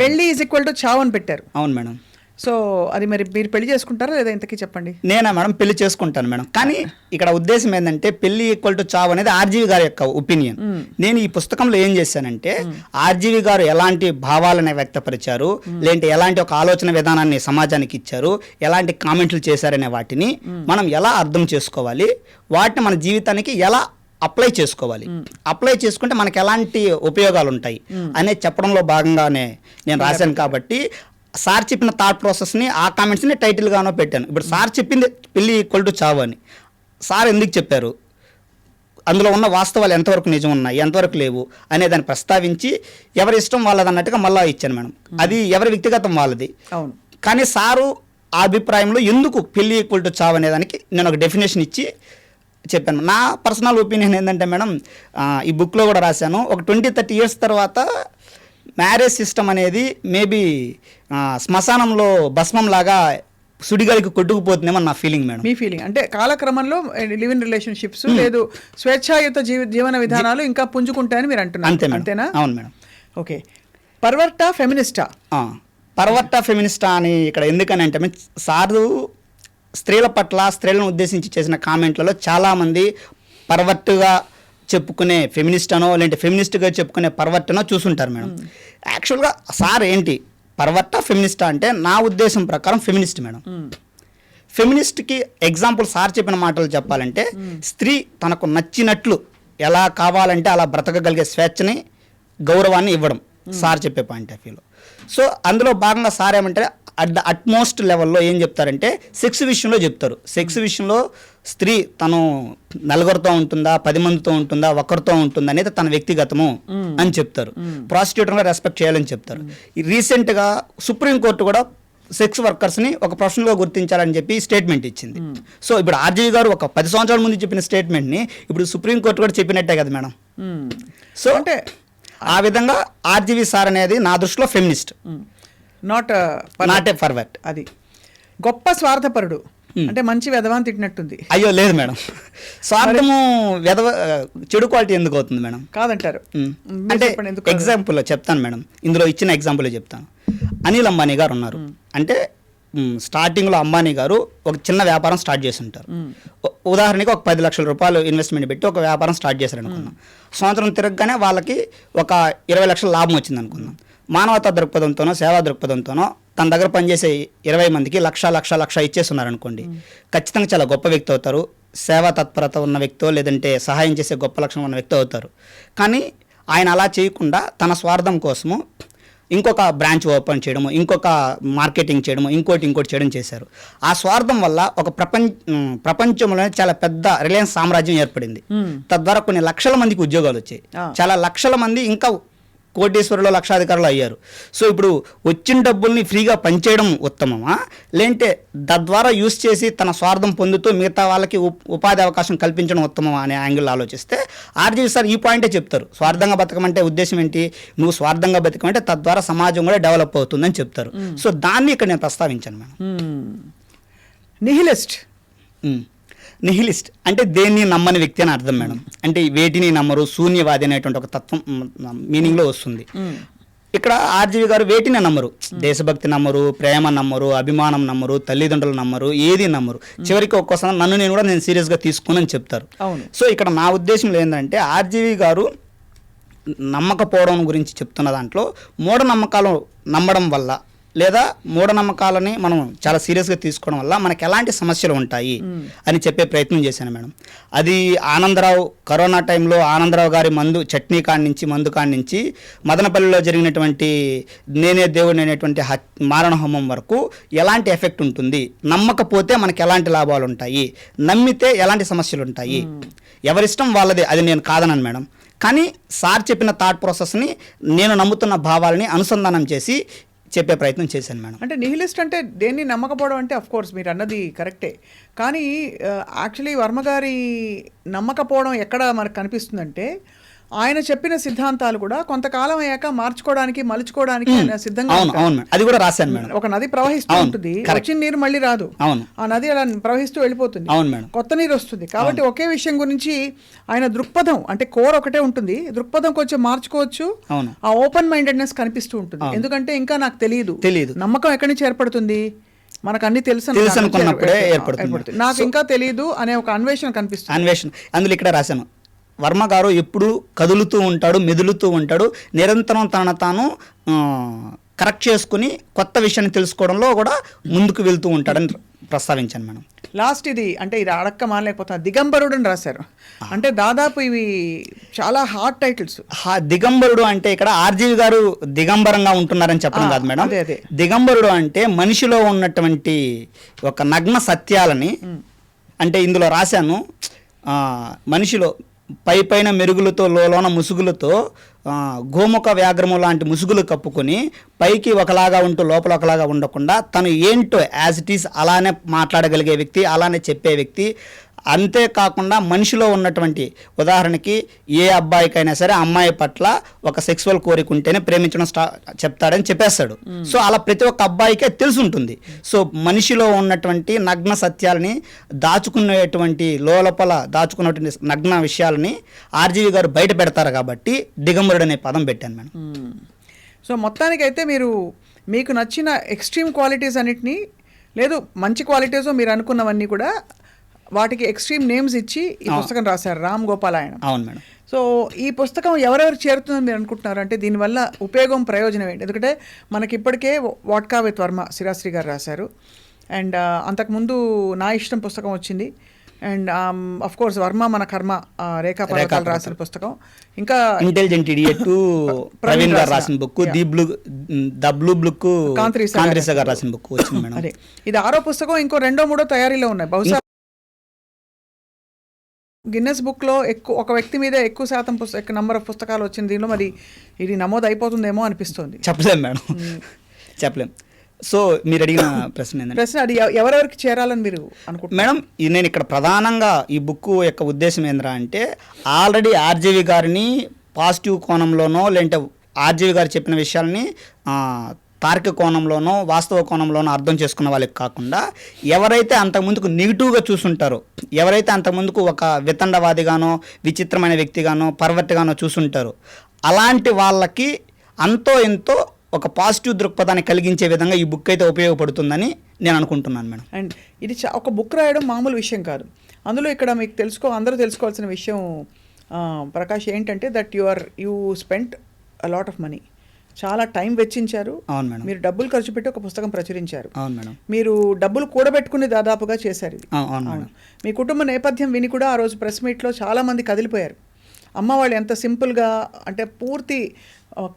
పెళ్లి ఈజ్ ఈక్వల్ టు చావు అని పెట్టారు. అవును మేడం. సో అది మరి మీరు పెళ్లి చేసుకుంటారా లేదా ఇంతకీ చెప్పండి. నేనా మేడం? పెళ్లి చేసుకుంటాను మేడం. కానీ ఇక్కడ ఉద్దేశం ఏంటంటే పెళ్లి ఈక్వల్ టు చావు అనేది ఆర్జీవి గారి యొక్క ఒపీనియన్. నేను ఈ పుస్తకంలో ఏం చేశానంటే ఆర్జీవి గారు ఎలాంటి భావాలను వ్యక్తపరిచారు, లేదంటే ఎలాంటి ఒక ఆలోచన విధానాన్ని సమాజానికి ఇచ్చారు, ఎలాంటి కామెంట్లు చేశారనే వాటిని మనం ఎలా అర్థం చేసుకోవాలి, వాటిని మన జీవితానికి ఎలా అప్లై చేసుకోవాలి, అప్లై చేసుకుంటే మనకి ఎలాంటి ఉపయోగాలు ఉంటాయి అనేది చెప్పడంలో భాగంగానే నేను రాశాను. కాబట్టి సార్ చెప్పిన థాట్ ప్రాసెస్ని ఆ కామెంట్స్ని టైటిల్గానో పెట్టాను. ఇప్పుడు సార్ చెప్పింది పెళ్లి ఈక్వల్ టు చావు అని. సార్ ఎందుకు చెప్పారు, అందులో ఉన్న వాస్తవాలు ఎంతవరకు నిజం ఉన్నాయి, ఎంతవరకు లేవు అనే దాన్ని ప్రస్తావించి ఎవరి ఇష్టం వాళ్ళది అన్నట్టుగా మళ్ళీ ఇచ్చాను మేడం. అది ఎవరి వ్యక్తిగతం వాళ్ళది. అవును. కానీ సారు ఆ అభిప్రాయంలో ఎందుకు పెళ్లి ఈక్వల్ టు చావు అనేదానికి నేను ఒక డెఫినేషన్ ఇచ్చి చెప్పాను. నా పర్సనల్ ఒపీనియన్ ఏంటంటే మేడం, ఈ బుక్లో కూడా రాశాను, ఒక 20-30 ఇయర్స్ తర్వాత మ్యారేజ్ సిస్టమ్ అనేది మేబీ శ్మశానంలో భస్మం లాగా సుడిగాలికి కొట్టుకుపోతుందేమో నా ఫీలింగ్ మేడం. మీ ఫీలింగ్ అంటే కాలక్రమంలో లివ్ ఇన్ రిలేషన్షిప్స్ లేదు స్వేచ్ఛాయుత జీవన విధానాలు ఇంకా పుంజుకుంటాయని మీరు అంటున్నారు, అంతేనా? అవును మేడం. ఓకే. పర్వర్టా ఫెమినిస్టా? పర్వర్టా ఫెమినిస్టా అని ఇక్కడ ఎందుకని అంటే సారు స్త్రీల పట్ల స్త్రీలను ఉద్దేశించి చేసిన కామెంట్లలో చాలామంది పర్వర్ట్గా చెప్పుకునే ఫెమినిస్ట్ అనో లేదంటే ఫెమినిస్ట్గా చెప్పుకునే పర్వర్ట్ అనో చూసుంటారు మేడం. యాక్చువల్గా సార్ ఏంటి పర్వర్టా ఫెమినిస్టా అంటే నా ఉద్దేశం ప్రకారం ఫెమినిస్ట్ మేడం. ఫెమినిస్ట్కి ఎగ్జాంపుల్ సార్ చెప్పిన మాటలు చెప్పాలంటే స్త్రీ తనకు నచ్చినట్లు ఎలా కావాలంటే అలా బ్రతకగలిగే స్వేచ్ఛని గౌరవాన్ని ఇవ్వడం సార్ చెప్పే పాయింట్ ఆఫ్ వ్యూలో. సో అందులో భాగంగా సార్ ఏమంటే అట్ ద అట్మోస్ట్ లెవెల్లో ఏం చెప్తారంటే సెక్స్ విషయంలో చెప్తారు. సెక్స్ విషయంలో స్త్రీ తను నలుగురితో ఉంటుందా, 10 మందితో ఉంటుందా, ఒక్కరితో ఉంటుందా అనేది తన వ్యక్తిగతము అని చెప్తారు. ప్రాసిక్యూటర్గా రెస్పెక్ట్ చేయాలని చెప్తారు. రీసెంట్గా సుప్రీంకోర్టు కూడా సెక్స్ వర్కర్స్ని ఒక ప్రొఫెషనల్గా గుర్తించాలని చెప్పి స్టేట్మెంట్ ఇచ్చింది. సో ఇప్పుడు ఆర్జీవి గారు ఒక 10 సంవత్సరాల ముందు చెప్పిన స్టేట్మెంట్ని ఇప్పుడు సుప్రీంకోర్టు కూడా చెప్పినట్టే కదా మేడం. సో అంటే ఆ విధంగా ఆర్జీవి సార్ అనేది నా దృష్టిలో ఫెమినిస్ట్, నాట్ ఏ పర్వర్ట్. అది గొప్ప స్వార్థపరుడు అంటే మంచి వెధవాన్ని తిట్టినట్టుంది. అయ్యో లేదు మేడం, స్వార్థము చెడు క్వాలిటీ ఎందుకు అవుతుంది మేడం? కాదంటారు. అంటే ఎగ్జాంపుల్ చెప్తాను మేడం, ఇందులో ఇచ్చిన ఎగ్జాంపుల్ చెప్తాను. అనిల్ అంబానీ గారు ఉన్నారు. అంటే స్టార్టింగ్లో అంబానీ గారు ఒక చిన్న వ్యాపారం స్టార్ట్ చేసి ఉంటారు. ఉదాహరణకి ఒక 10 లక్షల రూపాయలు ఇన్వెస్ట్మెంట్ పెట్టి ఒక వ్యాపారం స్టార్ట్ చేశారు అనుకుందాం. సంవత్సరం తిరగగానే వాళ్ళకి ఒక 20 లక్షల లాభం వచ్చింది అనుకుందాం. మానవతా దృక్పథంతోనో సేవా దృక్పథంతోనో తన దగ్గర పనిచేసే 20 మందికి లక్ష ఇచ్చేస్తున్నారు అనుకోండి, ఖచ్చితంగా చాలా గొప్ప వ్యక్తి అవుతారు, సేవా తత్పరత ఉన్న వ్యక్తో లేదంటే సహాయం చేసే గొప్ప లక్షణం ఉన్న వ్యక్తి అవుతారు. కానీ ఆయన అలా చేయకుండా తన స్వార్థం కోసము ఇంకొక బ్రాంచ్ ఓపెన్ చేయడము, ఇంకొక మార్కెటింగ్ చేయడము, ఇంకోటి చేయడం చేశారు. ఆ స్వార్థం వల్ల ఒక ప్రపంచంలోనే చాలా పెద్ద రిలయన్స్ సామ్రాజ్యం ఏర్పడింది. తద్వారా కొన్ని లక్షల మందికి ఉద్యోగాలు వచ్చాయి, చాలా లక్షల మంది ఇంకా కోటీశ్వరులు లక్షాధికారులు అయ్యారు. సో ఇప్పుడు వచ్చిన డబ్బుల్ని ఫ్రీగా పనిచేయడం ఉత్తమమా, లేదంటే తద్వారా యూస్ చేసి తన స్వార్థం పొందుతూ మిగతా వాళ్ళకి ఉపాధి అవకాశం కల్పించడం ఉత్తమమా అనే యాంగిల్ ఆలోచిస్తే ఆర్జీవి సార్ ఈ పాయింటే చెప్తారు. స్వార్థంగా బతకమంటే ఉద్దేశం ఏంటి, నువ్వు స్వార్థంగా బతకమంటే తద్వారా సమాజం కూడా డెవలప్ అవుతుందని చెప్తారు. సో దాన్ని ఇక్కడ నేను ప్రస్తావించాను మేడం. నిహిలిస్ట్ అంటే దేన్ని నమ్మని వ్యక్తి అని అర్థం మేడం. అంటే వేటిని నమ్మరు, శూన్యవాది అనేటువంటి ఒక తత్వం మీనింగ్లో వస్తుంది. ఇక్కడ ఆర్జీవి గారు వేటిని నమ్మరు, దేశభక్తి నమ్మరు, ప్రేమ నమ్మరు, అభిమానం నమ్మరు, తల్లిదండ్రులు నమ్మరు, ఏది నమ్మరు. చివరికి ఒక్కోసారి నేను కూడా సీరియస్గా తీసుకుని చెప్తారు. సో ఇక్కడ నా ఉద్దేశంలో ఏంటంటే ఆర్జీవి గారు నమ్మకపోవడం గురించి చెప్తున్న దాంట్లో మూఢనమ్మకాలు నమ్మడం వల్ల లేదా మూఢనమ్మకాలని మనం చాలా సీరియస్గా తీసుకోవడం వల్ల మనకి ఎలాంటి సమస్యలు ఉంటాయి అని చెప్పే ప్రయత్నం చేశాను మేడం. అది ఆనందరావు కరోనా టైంలో ఆనందరావు గారి చట్నీ మందు కాడి నుంచి మదనపల్లిలో జరిగినటువంటి నేనే దేవుడు అనేటువంటి మారణ హోమం వరకు ఎలాంటి ఎఫెక్ట్ ఉంటుంది, నమ్మకపోతే మనకి ఎలాంటి లాభాలు ఉంటాయి, నమ్మితే ఎలాంటి సమస్యలు ఉంటాయి, ఎవరిష్టం వాళ్ళదే, అది నేను కాదనను మేడం. కానీ సార్ చెప్పిన థాట్ ప్రాసెస్ని నేను నమ్ముతున్న భావాలని అనుసంధానం చేసి చెప్పే ప్రయత్నం చేశాను మేడం. అంటే నిహిలిస్ట్ అంటే దేన్ని నమ్మకపోవడం అంటే అఫ్ కోర్స్ మీరు అన్నది కరెక్టే. కానీ యాక్చువల్లీ వర్మ గారి నమ్మకపోవడం ఎక్కడ మనకు కనిపిస్తుందంటే ఆయన చెప్పిన సిద్ధాంతాలు కూడా కొంతకాలం అయ్యాక మార్చుకోవడానికి మలుచుకోవడానికి సిద్ధంగా అది కూడా రాశాను మేడం. ఒక నది ప్రవహిస్తూ ఉంటుంది, వచ్చిన నీరు మళ్ళీ రాదు, ఆ నది అలా ప్రవహిస్తూ వెళ్ళిపోతుంది, కొత్త నీరు వస్తుంది. కాబట్టి ఒకే విషయం గురించి ఆయన దృక్పథం అంటే కోర్ ఒకటే ఉంటుంది, దృక్పథం కొంచెం మార్చుకోవచ్చు. ఆ ఓపెన్ మైండెడ్నెస్ కనిపిస్తూ ఉంటుంది. ఎందుకంటే ఇంకా నాకు తెలియదు, నమ్మకం ఎక్కడి నుంచి ఏర్పడుతుంది, మనకు అన్ని తెలుసు అనుకున్నప్పుడే ఏర్పడుతుంది, నాకు ఇంకా తెలియదు అనే ఒక అన్వేషణ కనిపిస్తుంది. అందులో ఇక్కడ రాశాను, వర్మ గారు ఎప్పుడు కదులుతూ ఉంటాడు, మెదులుతూ ఉంటాడు, నిరంతరం తాను కరెక్ట్ చేసుకుని కొత్త విషయాన్ని తెలుసుకోవడంలో కూడా ముందుకు వెళ్తూ ఉంటాడని ప్రస్తావించాను మేడం. లాస్ట్ ఇది అంటే ఇది అడక్క మానలేకపోతున్నా దిగంబరుడు అని రాశారు. అంటే దాదాపు ఇవి చాలా హాట్ టైటిల్స్. దిగంబరుడు అంటే ఇక్కడ ఆర్జీవి గారు దిగంబరంగా ఉంటున్నారని చెప్పడం కాదు మేడం. దిగంబరుడు అంటే మనిషిలో ఉన్నటువంటి ఒక నగ్న సత్యాలని, అంటే ఇందులో రాశాను మనిషిలో పైన మెరుగులతో లోన ముసుగులతో గోముఖ వ్యాఘ్రము లాంటి ముసుగులు కప్పుకొని పైకి ఒకలాగా ఉంటూ లోపల ఒకలాగా ఉండకుండా తను ఏంటో యాజ్ ఇట్ ఈస్ అలానే మాట్లాడగలిగే వ్యక్తి, అలానే చెప్పే వ్యక్తి. అంతేకాకుండా మనిషిలో ఉన్నటువంటి ఉదాహరణకి ఏ అబ్బాయికైనా సరే అమ్మాయి పట్ల ఒక సెక్సువల్ కోరిక ఉంటేనే ప్రేమించడం చెప్తాడని చెప్పేస్తాడు. సో అలా ప్రతి ఒక్క అబ్బాయికే తెలిసి ఉంటుంది. సో మనిషిలో ఉన్నటువంటి నగ్న సత్యాలని దాచుకునేటువంటి లోపల దాచుకున్నటువంటి నగ్న విషయాలని ఆర్జీవి గారు బయట పెడతారు కాబట్టి దిగంబరుడు అనే పదం పెట్టాను మేడం. సో మొత్తానికైతే మీరు మీకు నచ్చిన ఎక్స్ట్రీమ్ క్వాలిటీస్ అన్నిటినీ, లేదు మంచి క్వాలిటీస్ మీరు అనుకున్నవన్నీ కూడా వాటికి ఎక్స్ట్రీమ్ నేమ్స్ ఇచ్చి ఈ పుస్తకం రాశారు రామ్ గోపాలాయనం. అవును మేడం. సో ఈ పుస్తకం ఎవరెవరికి చేరుతుందని మీరు అనుకుంటున్నారు? అంటే దీనివల్ల ఉపయోగం ప్రయోజనం ఏంటి? ఎందుకంటే మనకి ఇప్పటికే వాట్కా విత్ వర్మ సిరాశ్రీ గారు రాశారు, అండ్ అంతకుముందు నా ఇష్టం పుస్తకం వచ్చింది, అండ్ అఫ్ కోర్స్ వర్మ మన కర్మ రేఖా పర్వతాలు రాసిన పుస్తకం, ఇంకా ఇంటెలిజెంట్ ఇడియట్ ప్రవీణ్ గారు రాసిన బుక్, ద బ్లూ బుక్ కాంత్రీసా గారు రాసిన బుక్ వచ్చింది మేడం. అదే ఇది 6వ పుస్తకం, ఇంకో 2, 3 తయారీలో ఉన్నాయి. బహుశా గిన్నెస్ బుక్లో ఒక వ్యక్తి మీద ఎక్కువ శాతం నంబర్ ఆఫ్ పుస్తకాలు వచ్చింది. దీనిలో మరి ఇది నమోదు అయిపోతుందేమో అనిపిస్తుంది. చెప్పలేం మేడం, చెప్పలేం. సో మీరు అడిగిన ప్రశ్న అది ఎవరెవరికి చేరాలని మీరు అనుకుంటున్నారు మేడం? నేను ఇక్కడ ప్రధానంగా ఈ బుక్ యొక్క ఉద్దేశం ఏంద్రా అంటే ఆల్రెడీ ఆర్జీవి గారిని పాజిటివ్ కోణంలోనో లేదంటే ఆర్జీవి గారు చెప్పిన విషయాల్ని తార్కిక కోణంలోనో వాస్తవ కోణంలోనో అర్థం చేసుకున్న వాళ్ళకి కాకుండా ఎవరైతే అంతకుముందుకు నెగిటివ్గా చూసుంటారో, ఎవరైతే అంతకుముందుకు ఒక వితండవాదిగానో విచిత్రమైన వ్యక్తిగానో పర్వర్ట్గానో చూసుంటారో అలాంటి వాళ్ళకి అంతో ఎంతో ఒక పాజిటివ్ దృక్పథాన్ని కలిగించే విధంగా ఈ బుక్ అయితే ఉపయోగపడుతుందని నేను అనుకుంటున్నాను మేడం. అండ్ ఇది ఒక బుక్ రాయడం మామూలు విషయం కాదు. అందులో ఇక్కడ మీకు అందరూ తెలుసుకోవాల్సిన విషయం ప్రకాష్ ఏంటంటే that you spent a lot of money. చాలా టైం వెచ్చించారు. అవును మేడం. మీరు డబ్బులు ఖర్చు పెట్టి ఒక పుస్తకం ప్రచురించారు. అవును మేడం. మీరు డబ్బులు కూడబెట్టుకుని దాదాపుగా చేశారు ఇది. అవును మేడం. మీ కుటుంబ నేపథ్యం విని కూడా ఆ రోజు ప్రెస్ మీట్లో చాలా మంది కదిలిపోయారు. అమ్మ వాళ్ళు ఎంత సింపుల్గా, అంటే పూర్తి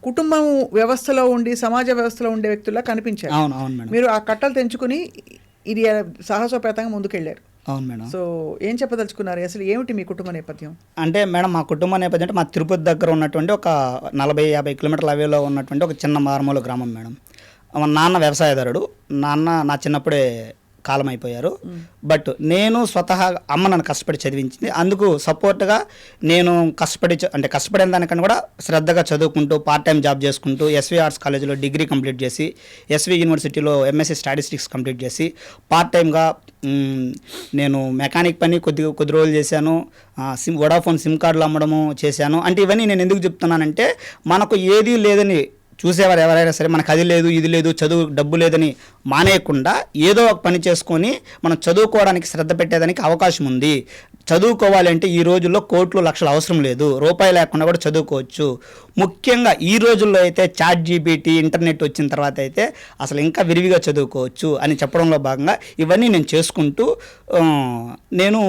కుటుంబం వ్యవస్థలో ఉండి సమాజ వ్యవస్థలో ఉండే వ్యక్తుల్లా కనిపించారు. అవును అవును మేడం. మీరు ఆ కట్టలు తెంచుకుని ఇది సాహసోపేతంగా ముందుకెళ్ళారు. అవును మేడం. సో ఏం చెప్పదలుచుకున్నారు, అసలు ఏమిటి మీ కుటుంబ నేపథ్యం? అంటే మేడం మా కుటుంబ నేపథ్యం అంటే మా తిరుపతి దగ్గర ఉన్నటువంటి ఒక 40-50 కిలోమీటర్ల అవేలో ఉన్నటువంటి ఒక చిన్న మారుమూల గ్రామం మేడం. మా నాన్న వ్యవసాయదారుడు. నా చిన్నప్పుడే కాలం అయిపోయారు. బట్ నేను స్వతహా అమ్మ నన్ను కష్టపడి చదివించింది. అందుకు సపోర్ట్గా నేను కష్టపడిన దానికన్నా కూడా శ్రద్ధగా చదువుకుంటూ పార్ట్ టైం జాబ్ చేసుకుంటూ ఎస్వి ఆర్ట్స్ కాలేజీలో డిగ్రీ కంప్లీట్ చేసి ఎస్వి యూనివర్సిటీలో ఎంఎస్సీ స్టాటిస్టిక్స్ కంప్లీట్ చేసి పార్ట్ టైంగా నేను మెకానిక్ పని కొద్ది రోజులు చేశాను. వోడాఫోన్ సిమ్ కార్డులు అమ్మడము చేశాను. అంటే ఇవన్నీ నేను ఎందుకు చెప్తున్నానంటే మనకు ఏదీ లేదని చూసేవారు ఎవరైనా సరే, మనకు అది లేదు ఇది లేదు చదువు డబ్బు లేదని మానేయకుండా ఏదో ఒక పని చేసుకొని మనం చదువుకోవడానికి శ్రద్ధ పెట్టేదానికి అవకాశం ఉంది. చదువుకోవాలి అంటే ఈ రోజుల్లో కోట్లు లక్షలు అవసరం లేదు, రూపాయి లేకుండా కూడా చదువుకోవచ్చు. ముఖ్యంగా ఈ రోజుల్లో అయితే చాట్ జీపీటీ ఇంటర్నెట్ వచ్చిన తర్వాత అయితే అసలు ఇంకా విరివిగా చదువుకోవచ్చు అని చెప్పడంలో భాగంగా ఇవన్నీ నేను చేసుకుంటూ నేను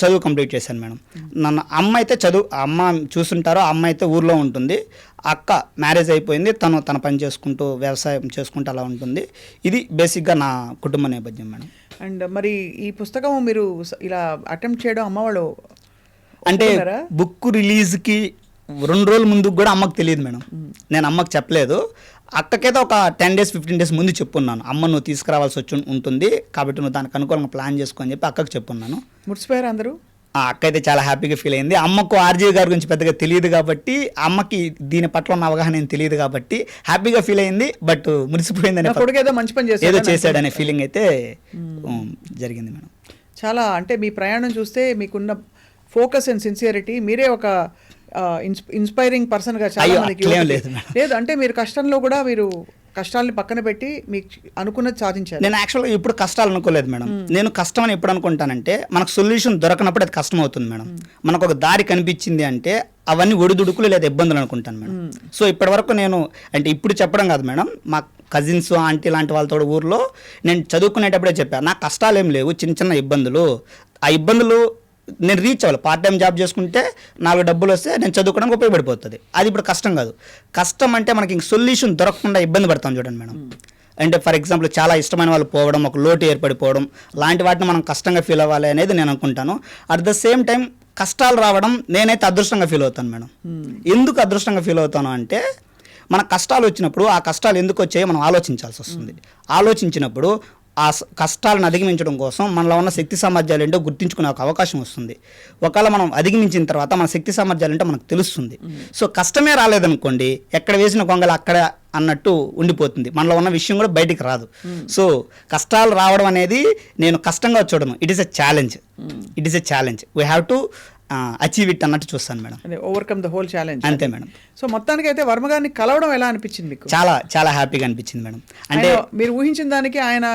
చదువు కంప్లీట్ చేశాను మేడం. నన్ను అమ్మ చూస్తుంటారో, అమ్మ అయితే ఊర్లో ఉంటుంది. అక్క మ్యారేజ్ అయిపోయింది, తన పని చేసుకుంటూ వ్యవసాయం చేసుకుంటూ అలా ఉంటుంది. ఇది బేసిక్గా నా కుటుంబ నేపథ్యం మేడం. అండ్ మరి ఈ పుస్తకం మీరు ఇలా అటెంప్ట్ చేయడం అమ్మవాళ్ళు అంటే బుక్ రిలీజ్కి 2 రోజుల ముందు కూడా అమ్మకు తెలియదు మేడం. నేను అమ్మకు చెప్పలేదు. అక్కకైతే ఒక 10 days 15 days ముందు చెప్పున్నాను, అమ్మ నువ్వు తీసుకురావాల్సి ఉంటుంది కాబట్టి నువ్వు దానికి అనుకూలంగా ప్లాన్ చేసుకో అని చెప్పి అక్కకు చెప్పున్నాను. మురిసిపోయారు అందరూ. అక్క అయితే చాలా హ్యాపీగా ఫీల్ అయింది. అమ్మకు ఆర్జీవి గారి గురించి పెద్దగా తెలియదు కాబట్టి, అమ్మకి దీని పట్ల ఉన్న అవగాహన ఏం తెలియదు కాబట్టి హ్యాపీగా ఫీల్ అయింది. బట్ మురిసిపోయిందని, ఏదో మంచి పని ఏదో చేశాడనే ఫీలింగ్ అయితే జరిగింది మేడం. చాలా అంటే మీ ప్రయాణం చూస్తే మీకున్న ఫోకస్ అండ్ సిన్సియరిటీ, మీరే ఒక ఇన్స్పైరింగ్ పర్సన్గా చాలా మందికి లేదు. అంటే మీరు కష్టంలో కూడా మీరు కష్టాలని పక్కన పెట్టి మీకు అనుకున్నది సాధించారు. నేను యాక్చువల్గా ఇప్పుడు కష్టాలు అనుకోలేదు మేడం. నేను కష్టం అని ఎప్పుడు అనుకుంటానంటే మనకు సొల్యూషన్ దొరకనప్పుడు అది కష్టం అవుతుంది మేడం. మనకు ఒక దారి కనిపించింది అంటే అవన్నీ ఒడిదుడుకులు లేదా ఇబ్బందులు అనుకుంటాను మేడం. సో ఇప్పటి వరకు నేను అంటే ఇప్పుడు చెప్పడం కాదు మేడం, మా కజిన్స్ ఆంటీ లాంటి వాళ్ళతో ఊర్లో నేను చదువుకునేటప్పుడే చెప్పాను, నాకు కష్టాలు ఏం లేవు, చిన్న ఇబ్బందులు. ఆ ఇబ్బందులు నేను రీచ్ అవ్వాలి. పార్ట్ టైం జాబ్ చేసుకుంటే 4 డబ్బులు వస్తే నేను చదువుకోవడానికి ఉపయోగపడిపోతుంది. అది ఇప్పుడు కష్టం కాదు. కష్టం అంటే మనకి ఇంక సొల్యూషన్ దొరకకుండా ఇబ్బంది పడతాం చూడండి మేడం. అంటే ఫర్ ఎగ్జాంపుల్ చాలా ఇష్టమైన వాళ్ళు పోవడం, ఒక లోటు ఏర్పడిపోవడం లాంటి వాటిని మనం కష్టంగా ఫీల్ అవ్వాలి అనేది నేను అనుకుంటాను. అట్ ద సేమ్ టైం కష్టాలు రావడం నేనైతే అదృష్టంగా ఫీల్ అవుతాను మేడం. ఎందుకు అదృష్టంగా ఫీల్ అవుతాను అంటే మన కష్టాలు వచ్చినప్పుడు ఆ కష్టాలు ఎందుకు వచ్చాయో మనం ఆలోచించాల్సి వస్తుంది. ఆలోచించినప్పుడు ఆ కష్టాలను అధిగమించడం కోసం మనలో ఉన్న శక్తి సామర్థ్యాలు ఏంటో గుర్తించుకునే ఒక అవకాశం వస్తుంది. ఒకవేళ మనం అధిగమించిన తర్వాత మన శక్తి సామర్థ్యాలు ఏంటో మనకు తెలుస్తుంది. సో కష్టమే రాలేదనుకోండి, ఎక్కడ వేసిన కొంగలు అక్కడ అన్నట్టు ఉండిపోతుంది, మనలో ఉన్న విషయం కూడా బయటికి రాదు. సో కష్టాలు రావడం అనేది నేను కష్టంగా చూడను, it is a challenge. We have to achieve it అన్నట్టు చూస్తాను madam. Overcome the whole challenge. అంతే మేడం. సో మొత్తానికి అయితే వర్మ గారిని కలవడం ఎలా అనిపించింది మీకు? చాలా చాలా హ్యాపీగా అనిపించింది మేడం. అంటే మీరు ఊహించిన దానికి ఆయన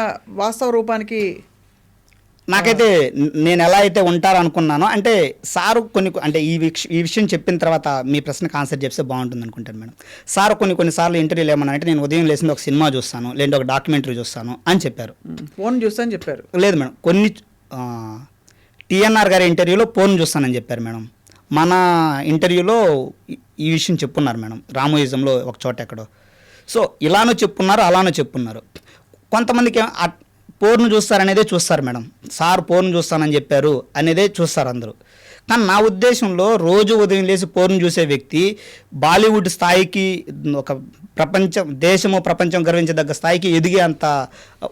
వాస్తవ రూపానికి నాకైతే నేను ఎలా అయితే ఉంటారనుకున్నానో, అంటే సారు అంటే ఈ విషయం చెప్పిన తర్వాత మీ ప్రశ్నకు ఆన్సర్ చెప్తే బాగుంటుంది అనుకుంటాను మేడం. సార్ కొన్నిసార్లు ఇంటర్వ్యూలు ఏమన్నా అంటే నేను ఉదయం లేసింది ఒక సినిమా చూస్తాను, లేదంటే ఒక డాక్యుమెంటరీ చూస్తాను అని చెప్పారు. ఫోన్ చూస్తాను చెప్పారు? లేదు మేడం, కొన్ని టీఎన్ఆర్ గారి ఇంటర్వ్యూలో ఫోన్ చూస్తానని చెప్పారు మేడం. మన ఇంటర్వ్యూలో ఈ విషయం చెప్పున్నారు మేడం, రామోయిజంలో ఒక చోట ఎక్కడో. సో ఇలానో చెప్పున్నారు, అలానో చెప్పున్నారు. కొంతమందికి పోర్ను చూస్తారనేదే చూస్తారు మేడం. సార్ పోర్ను చూస్తానని చెప్పారు అనేదే చూస్తారు అందరూ. కానీ నా ఉద్దేశంలో రోజు ఉదయం లేచి పోర్ను చూసే వ్యక్తి బాలీవుడ్ స్థాయికి, ఒక ప్రపంచం గర్వించదగ్గ స్థాయికి ఎదిగే అంత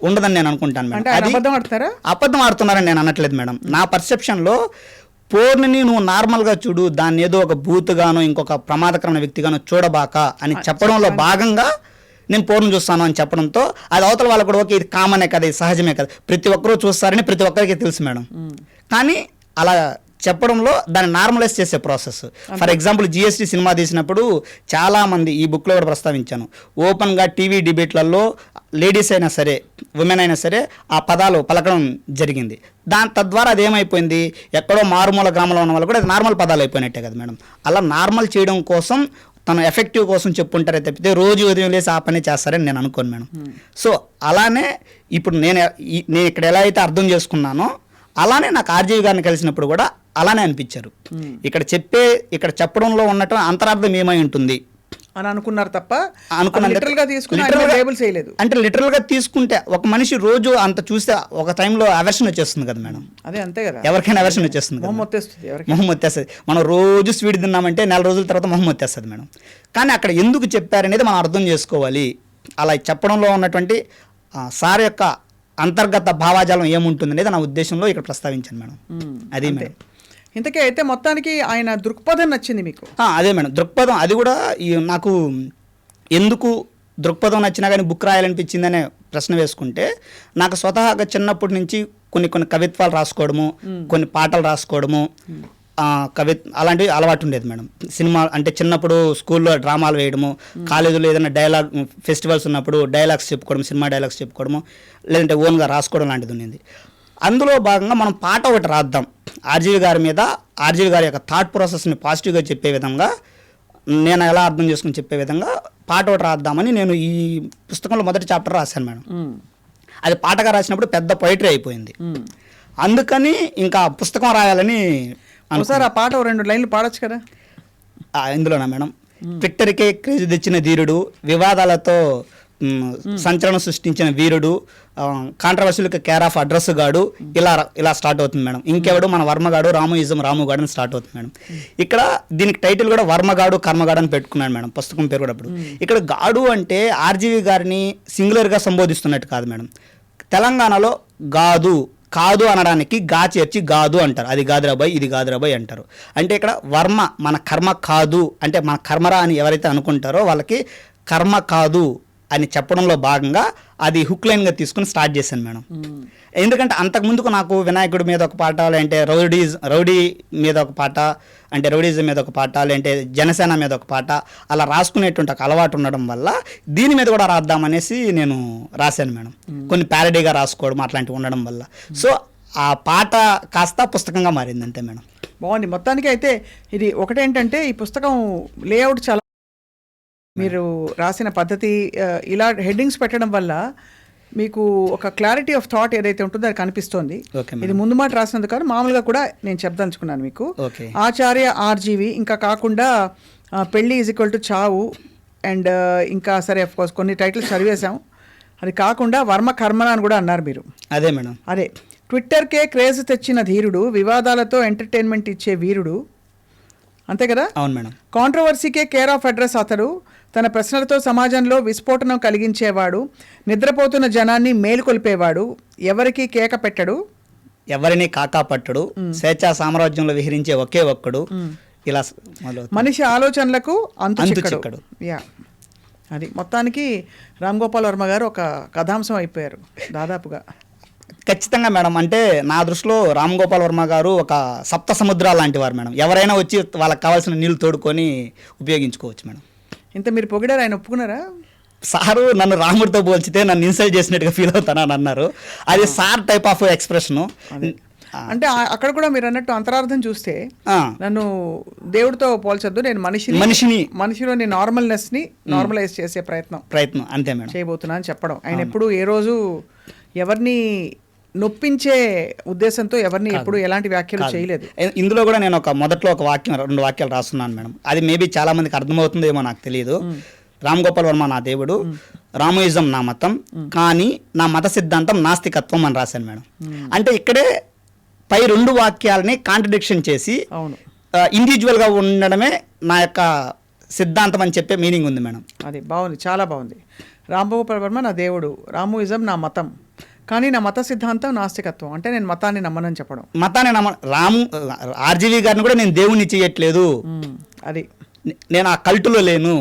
ఉండదని నేను అనుకుంటాను మేడం. అబద్ధం ఆడుతున్నారని నేను అనట్లేదు మేడం. నా పర్సెప్షన్లో పోర్ని నువ్వు నార్మల్గా చూడు, దాన్ని ఏదో ఒక బూత్గానో ఇంకొక ప్రమాదకరమైన వ్యక్తిగానో చూడబాక అని చెప్పడంలో భాగంగా నేను పోర్ను చూస్తాను అని చెప్పడంతో అది అవతల వాళ్ళకు కూడా ఓకే, ఇది కామనే కదా, ఇది సహజమే కదా, ప్రతి ఒక్కరూ చూస్తారని ప్రతి ఒక్కరికి తెలుసు మేడం. కానీ అలా చెప్పడంలో దాన్ని నార్మలైజ్ చేసే process. For example GST cinema తీసినప్పుడు చాలామంది ఈ బుక్లో కూడా ప్రస్తావించాను, ఓపెన్గా టీవీ డిబేట్లలో లేడీస్ అయినా సరే ఉమెన్ అయినా సరే ఆ పదాలు పలకడం జరిగింది. తద్వారా అదేమైపోయింది, ఎక్కడో మారుమూల గ్రామంలో ఉన్న వాళ్ళు కూడా అది నార్మల్ పదాలు అయిపోయినట్టే కదా మేడం. అలా నార్మల్ చేయడం కోసం తను ఎఫెక్టివ్ కోసం చెప్పుంటారే తప్పితే రోజు ఉదయం లేసి ఆ పని చేస్తారని నేను అనుకోను మేడం. సో అలానే ఇప్పుడు నేను ఇక్కడ ఎలా అయితే అర్థం చేసుకున్నానో అలానే నాకు ఆర్జీవి గారిని కలిసినప్పుడు కూడా అలానే అనిపించారు. ఇక్కడ చెప్పడంలో ఉన్నట్టు అంతరార్థం ఏమై ఉంటుంది అని అనుకున్నారు తప్ప అంటే లిటరల్ గా తీసుకుంటే ఒక మనిషి రోజు అంత చూస్తే ఒక టైంలో అవర్షన్ వచ్చేస్తుంది కదా మేడం. అదే అంతే కదా, ఎవరికైనా అవర్షన్ వచ్చేస్తుంది, మొహం వచ్చేస్తుంది. మనం రోజు స్వీట్ తిన్నామంటే 4 రోజుల తర్వాత మొహం వచ్చేస్తుంది మేడం. కానీ అక్కడ ఎందుకు చెప్పారనేది మనం అర్థం చేసుకోవాలి. అలా చెప్పడంలో ఉన్నటువంటి సార్ యొక్క అంతర్గత భావాజాలం ఏముంటుంది అనేది నా ఉద్దేశంలో ఇక్కడ ప్రస్తావించాను మేడం. అది మేడం. ఇంతకీ అయితే మొత్తానికి ఆయన దృక్పథం నచ్చింది మీకు? అదే మేడం, దృక్పథం. అది కూడా నాకు ఎందుకు దృక్పథం నచ్చినా కానీ బుక్ రాయాలనిపించిందనే ప్రశ్న వేసుకుంటే, నాకు స్వతహాగా చిన్నప్పటి నుంచి కొన్ని కవిత్వాలు రాసుకోవడము, కొన్ని పాటలు రాసుకోవడము, అలాంటివి అలవాటు ఉండేది మేడం. సినిమా అంటే చిన్నప్పుడు స్కూల్లో డ్రామాలు వేయడము, కాలేజీలో ఏదైనా డైలాగ్ ఫెస్టివల్స్ ఉన్నప్పుడు డైలాగ్స్ చెప్పుకోవడం, సినిమా డైలాగ్స్ చెప్పుకోవడము, లేదంటే ఓన్గా రాసుకోవడం లాంటిది ఉండేది. అందులో భాగంగా మనం పాట ఒకటి రాద్దాం, ఆర్జీవి గారి మీద, ఆర్జీవి గారి యొక్క థాట్ ప్రాసెస్ని పాజిటివ్గా చెప్పే విధంగా, నేను ఎలా అర్థం చేసుకుని చెప్పే విధంగా పాట ఒకటి రాద్దామని నేను ఈ పుస్తకంలో మొదటి చాప్టర్ రాశాను మేడం. అది పాటగా రాసినప్పుడు పెద్ద పొయిటరీ అయిపోయింది. అందుకని ఇంకా పుస్తకం రాయాలని ఒకసారి ఆ పాట 2 లైన్లు పాడొచ్చు కదా ఇందులోనా మేడం? ట్విట్టర్కే క్రేజ్ తెచ్చిన ధీరుడు, వివాదాలతో సంచలనం సృష్టించిన వీరుడు, కాంట్రవర్సీలకు కేర్ ఆఫ్ అడ్రస్ గాడు, ఇలా స్టార్ట్ అవుతుంది మేడం. ఇంకెవడు మన వర్మగాడు, రాముగాడు అని స్టార్ట్ అవుతుంది మేడం. ఇక్కడ దీనికి టైటిల్ కూడా వర్మగాడు కర్మగాడు అని పెట్టుకున్నాను మేడం, పుస్తకం పేరు కూడా. అప్పుడు ఇక్కడ గాడు అంటే ఆర్జీవి గారిని సింగులర్గా సంబోధిస్తున్నట్టు కాదు మేడం. తెలంగాణలో కాదు అనడానికి గా చేర్చి గాదు అంటారు. అది గాదురాబాయ్, ఇది గాదురాబాయ్ అంటారు. అంటే ఇక్కడ వర్మ మన కర్మ కాదు అంటే మన కర్మరా అని ఎవరైతే అనుకుంటారో వాళ్ళకి కర్మ కాదు అని చెప్పడంలో భాగంగా అది హుక్ లైన్గా తీసుకుని స్టార్ట్ చేశాను మేడం. ఎందుకంటే అంతకుముందుకు నాకు వినాయకుడి మీద ఒక పాట, లేదంటే రౌడీ మీద ఒక పాట, అంటే రౌడీజం మీద ఒక పాట, లేదంటే జనసేన మీద ఒక పాట, అలా రాసుకునేటువంటి ఒక అలవాటు ఉండడం వల్ల దీని మీద కూడా రాద్దామనేసి నేను రాశాను మేడం. కొన్ని ప్యారడీగా రాసుకోవడం అట్లాంటివి ఉండడం వల్ల సో ఆ పాట కాస్త పుస్తకంగా మారింది అంతే మేడం. బాగుంది. మొత్తానికి అయితే ఇది ఒకటేంటంటే ఈ పుస్తకం లేఅవుట్ చాలా, మీరు రాసిన పద్ధతి, ఇలా హెడ్డింగ్స్ పెట్టడం వల్ల మీకు ఒక క్లారిటీ ఆఫ్ థాట్ ఏదైతే ఉంటుందో అది కనిపిస్తోంది. ఇది ముందు మాట రాసినందుకు కానీ మామూలుగా కూడా నేను చెప్పదలుచుకున్నాను మీకు. ఆచార్య ఆర్జీవి, ఇంకా కాకుండా పెళ్ళి = చావు, అండ్ ఇంకా సరే అఫ్ కోర్స్ కొన్ని టైటిల్స్ చదివేశాం. అది కాకుండా వర్మ కర్మన అని కూడా అన్నారు మీరు. అదే మేడం. అదే ట్విట్టర్కే క్రేజ్ తెచ్చిన ధీరుడు, వివాదాలతో ఎంటర్టైన్మెంట్ ఇచ్చే వీరుడు, అంతే కదా? అవును మేడం. కాంట్రవర్సీకే కేర్ ఆఫ్ అడ్రస్ అతడు, తన ప్రశ్నలతో సమాజంలో విస్ఫోటనం కలిగించేవాడు, నిద్రపోతున్న జనాన్ని మేలుకొల్పేవాడు, ఎవరికి కేక పెట్టడు, ఎవరిని కాకా పట్టడు, స్వేచ్ఛా సామ్రాజ్యంలో విహరించే ఒకే ఒక్కడు, ఇలా మనిషి ఆలోచనలకు అంతు చిక్కడు. యా, అది మొత్తానికి రామ్ గోపాల్ వర్మ గారు ఒక కథాంశం అయిపోయారు దాదాపుగా. ఖచ్చితంగా మేడం. అంటే నా దృష్టిలో రామ్ గోపాల్ వర్మ గారు ఒక సప్త సముద్రాలు లాంటి వారు మేడం. ఎవరైనా వచ్చి వాళ్ళకి కావాల్సిన నీళ్ళు తోడుకొని ఉపయోగించుకోవచ్చు మేడం. ఇంత మీరు పొగిడారు, ఆయన ఒప్పుకున్నారా? సారు నన్ను రాముడితో పోల్చితే నన్ను ఇన్సల్ట్ చేసినట్టుగా ఫీల్ అవుతానని అన్నారు. అది సార్ టైప్ ఆఫ్ ఎక్స్ప్రెషన్. అంటే అక్కడ కూడా మీరు అన్నట్టు అంతరార్థం చూస్తే, నన్ను దేవుడితో పోల్చొద్దు, నేను మనిషిలోని నార్మల్నెస్ని నార్మలైజ్ చేసే ప్రయత్నం అంతే మేడం చేయబోతున్నా అని చెప్పడం. ఆయన ఎప్పుడు ఏ రోజు ఎవరిని నొప్పించే ఉద్దేశంతో ఎవరిని ఎప్పుడు ఎలాంటి వ్యాఖ్యలు చేయలేదు. ఇందులో కూడా నేను మొదట్లో ఒక 2 వాక్యాలు రాస్తున్నాను మేడం. అది మేబీ చాలా మందికి అర్థమవుతుందేమో నాకు తెలియదు. రామ్ గోపాల్ వర్మ నా దేవుడు, రామోయిజం నా మతం, కానీ నా మత సిద్ధాంతం నాస్తికత్వం అని రాశాను మేడం. అంటే ఇక్కడే పై 2 వాక్యాలని కాంట్రడిక్షన్ చేసి ఇండివిజువల్గా ఉండడమే నా యొక్క సిద్ధాంతం అని చెప్పే మీనింగ్ ఉంది మేడం. అది బాగుంది, చాలా బాగుంది. రామ్ గోపాల్ వర్మ నా దేవుడు, రామోయిజం నా మతం, కానీ నా మత సిద్ధాంతం నాస్తికత్వం, అంటే నేను మతాన్ని నమ్మనని చెప్పడం. ఆర్జీవి గారిని కూడా నేను దేవుణ్ణి చేయట్లేదు, అది నేను ఆ కల్టులో లేను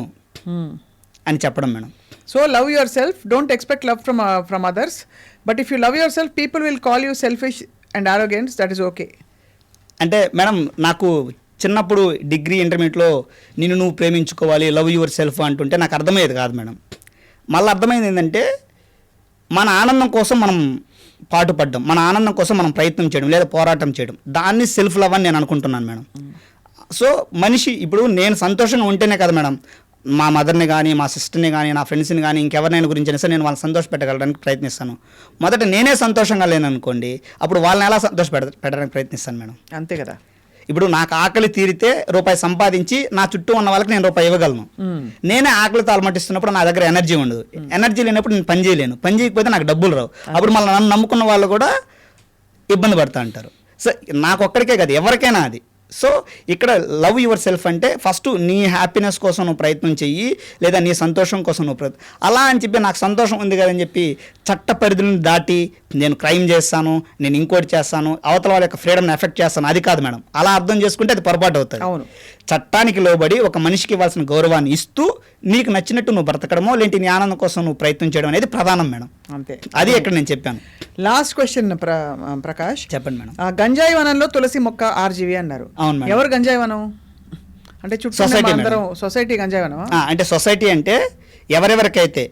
అని చెప్పడం madam. So love your self, don't expect love from others, but if you love your self people will call you selfish and arrogant, that is okay. అంటే మేడం నాకు చిన్నప్పుడు డిగ్రీ ఇంటర్మీడియట్లో నిన్ను నువ్వు ప్రేమించుకోవాలి, లవ్ యువర్ సెల్ఫ్ అంటుంటే నాకు అర్థమయ్యేది కాదు మేడం. మళ్ళీ అర్థమైంది ఏంటంటే మన ఆనందం కోసం మనం పాటుపడ్డం, మన ఆనందం కోసం మనం ప్రయత్నం చేయడం లేదా పోరాటం చేయడం, దాన్ని సెల్ఫ్ లవ్ అని నేను అనుకుంటున్నాను మేడం. సో మనిషి ఇప్పుడు నేను సంతోషంగా ఉంటేనే కదా మేడం మా మదర్ని కానీ, మా సిస్టర్ని కానీ, నా ఫ్రెండ్స్ని కానీ, ఇంకెవరినైనా గురించి అయినా సరే నేను వాళ్ళని సంతోష పెట్టగలడానికి ప్రయత్నిస్తాను. మొదట నేనే సంతోషంగా లేననుకోండి, అప్పుడు వాళ్ళని ఎలా పెట్టడానికి ప్రయత్నిస్తాను మేడం. అంతే కదా. ఇప్పుడు నాకు ఆకలి తీరితే రూపాయి సంపాదించి నా చుట్టూ ఉన్న వాళ్ళకి నేను రూపాయి ఇవ్వగలను. నేనే ఆకలితో అలమటిస్తున్నప్పుడు నా దగ్గర ఎనర్జీ ఉండదు. ఎనర్జీ లేనప్పుడు నేను పని చేయలేను. పని చేయకపోతే నాకు డబ్బులు రావు. అప్పుడు మళ్ళీ నన్ను నమ్ముకున్న వాళ్ళు కూడా ఇబ్బంది పడుతూ అంటారు. సో నాకు ఒక్కడికే కదా, ఎవరికైనా అది. సో ఇక్కడ లవ్ యువర్ సెల్ఫ్ అంటే ఫస్ట్ నీ హ్యాపీనెస్ కోసం నువ్వు ప్రయత్నం చెయ్యి, లేదా నీ సంతోషం కోసం నువ్వు ప్రయత్నం. అలా అని చెప్పి నాకు సంతోషం ఉంది కదని చెప్పి చట్ట పరిధులను దాటి నేను క్రైమ్ చేస్తాను, నేను ఇంకోటి చేస్తాను, అవతల వాళ్ళ యొక్క ఫ్రీడమ్ని ఎఫెక్ట్ చేస్తాను, అది కాదు మేడం. అలా అర్థం చేసుకుంటే అది పొరపాటు అవుతుంది. అవును. చట్టానికి లోబడి ఒక మనిషికి ఇవ్వాల్సిన గౌరవాన్ని ఇస్తూ నీకు నచ్చినట్టు నువ్వు బ్రతకడమో లేంటి నీ ఆనందం కోసం నువ్వు ప్రయత్నం చేయడం అనేది ప్రధానం మేడం. అంతే, అది ఇక్కడ నేను చెప్పాను. లాస్ట్ క్వశ్చన్ ప్రకాష్, చెప్పండి మేడం. గంజాయి వనంలో తులసి మొక్క ఆర్జీవి అన్నారు. అవును మేడం. ఎవరు గంజాయి వనం అంటే? చుట్టూ అందరం సొసైటీ గంజాయి వనం అంటే సొసైటీ అంటే ఎవరెవరికైతే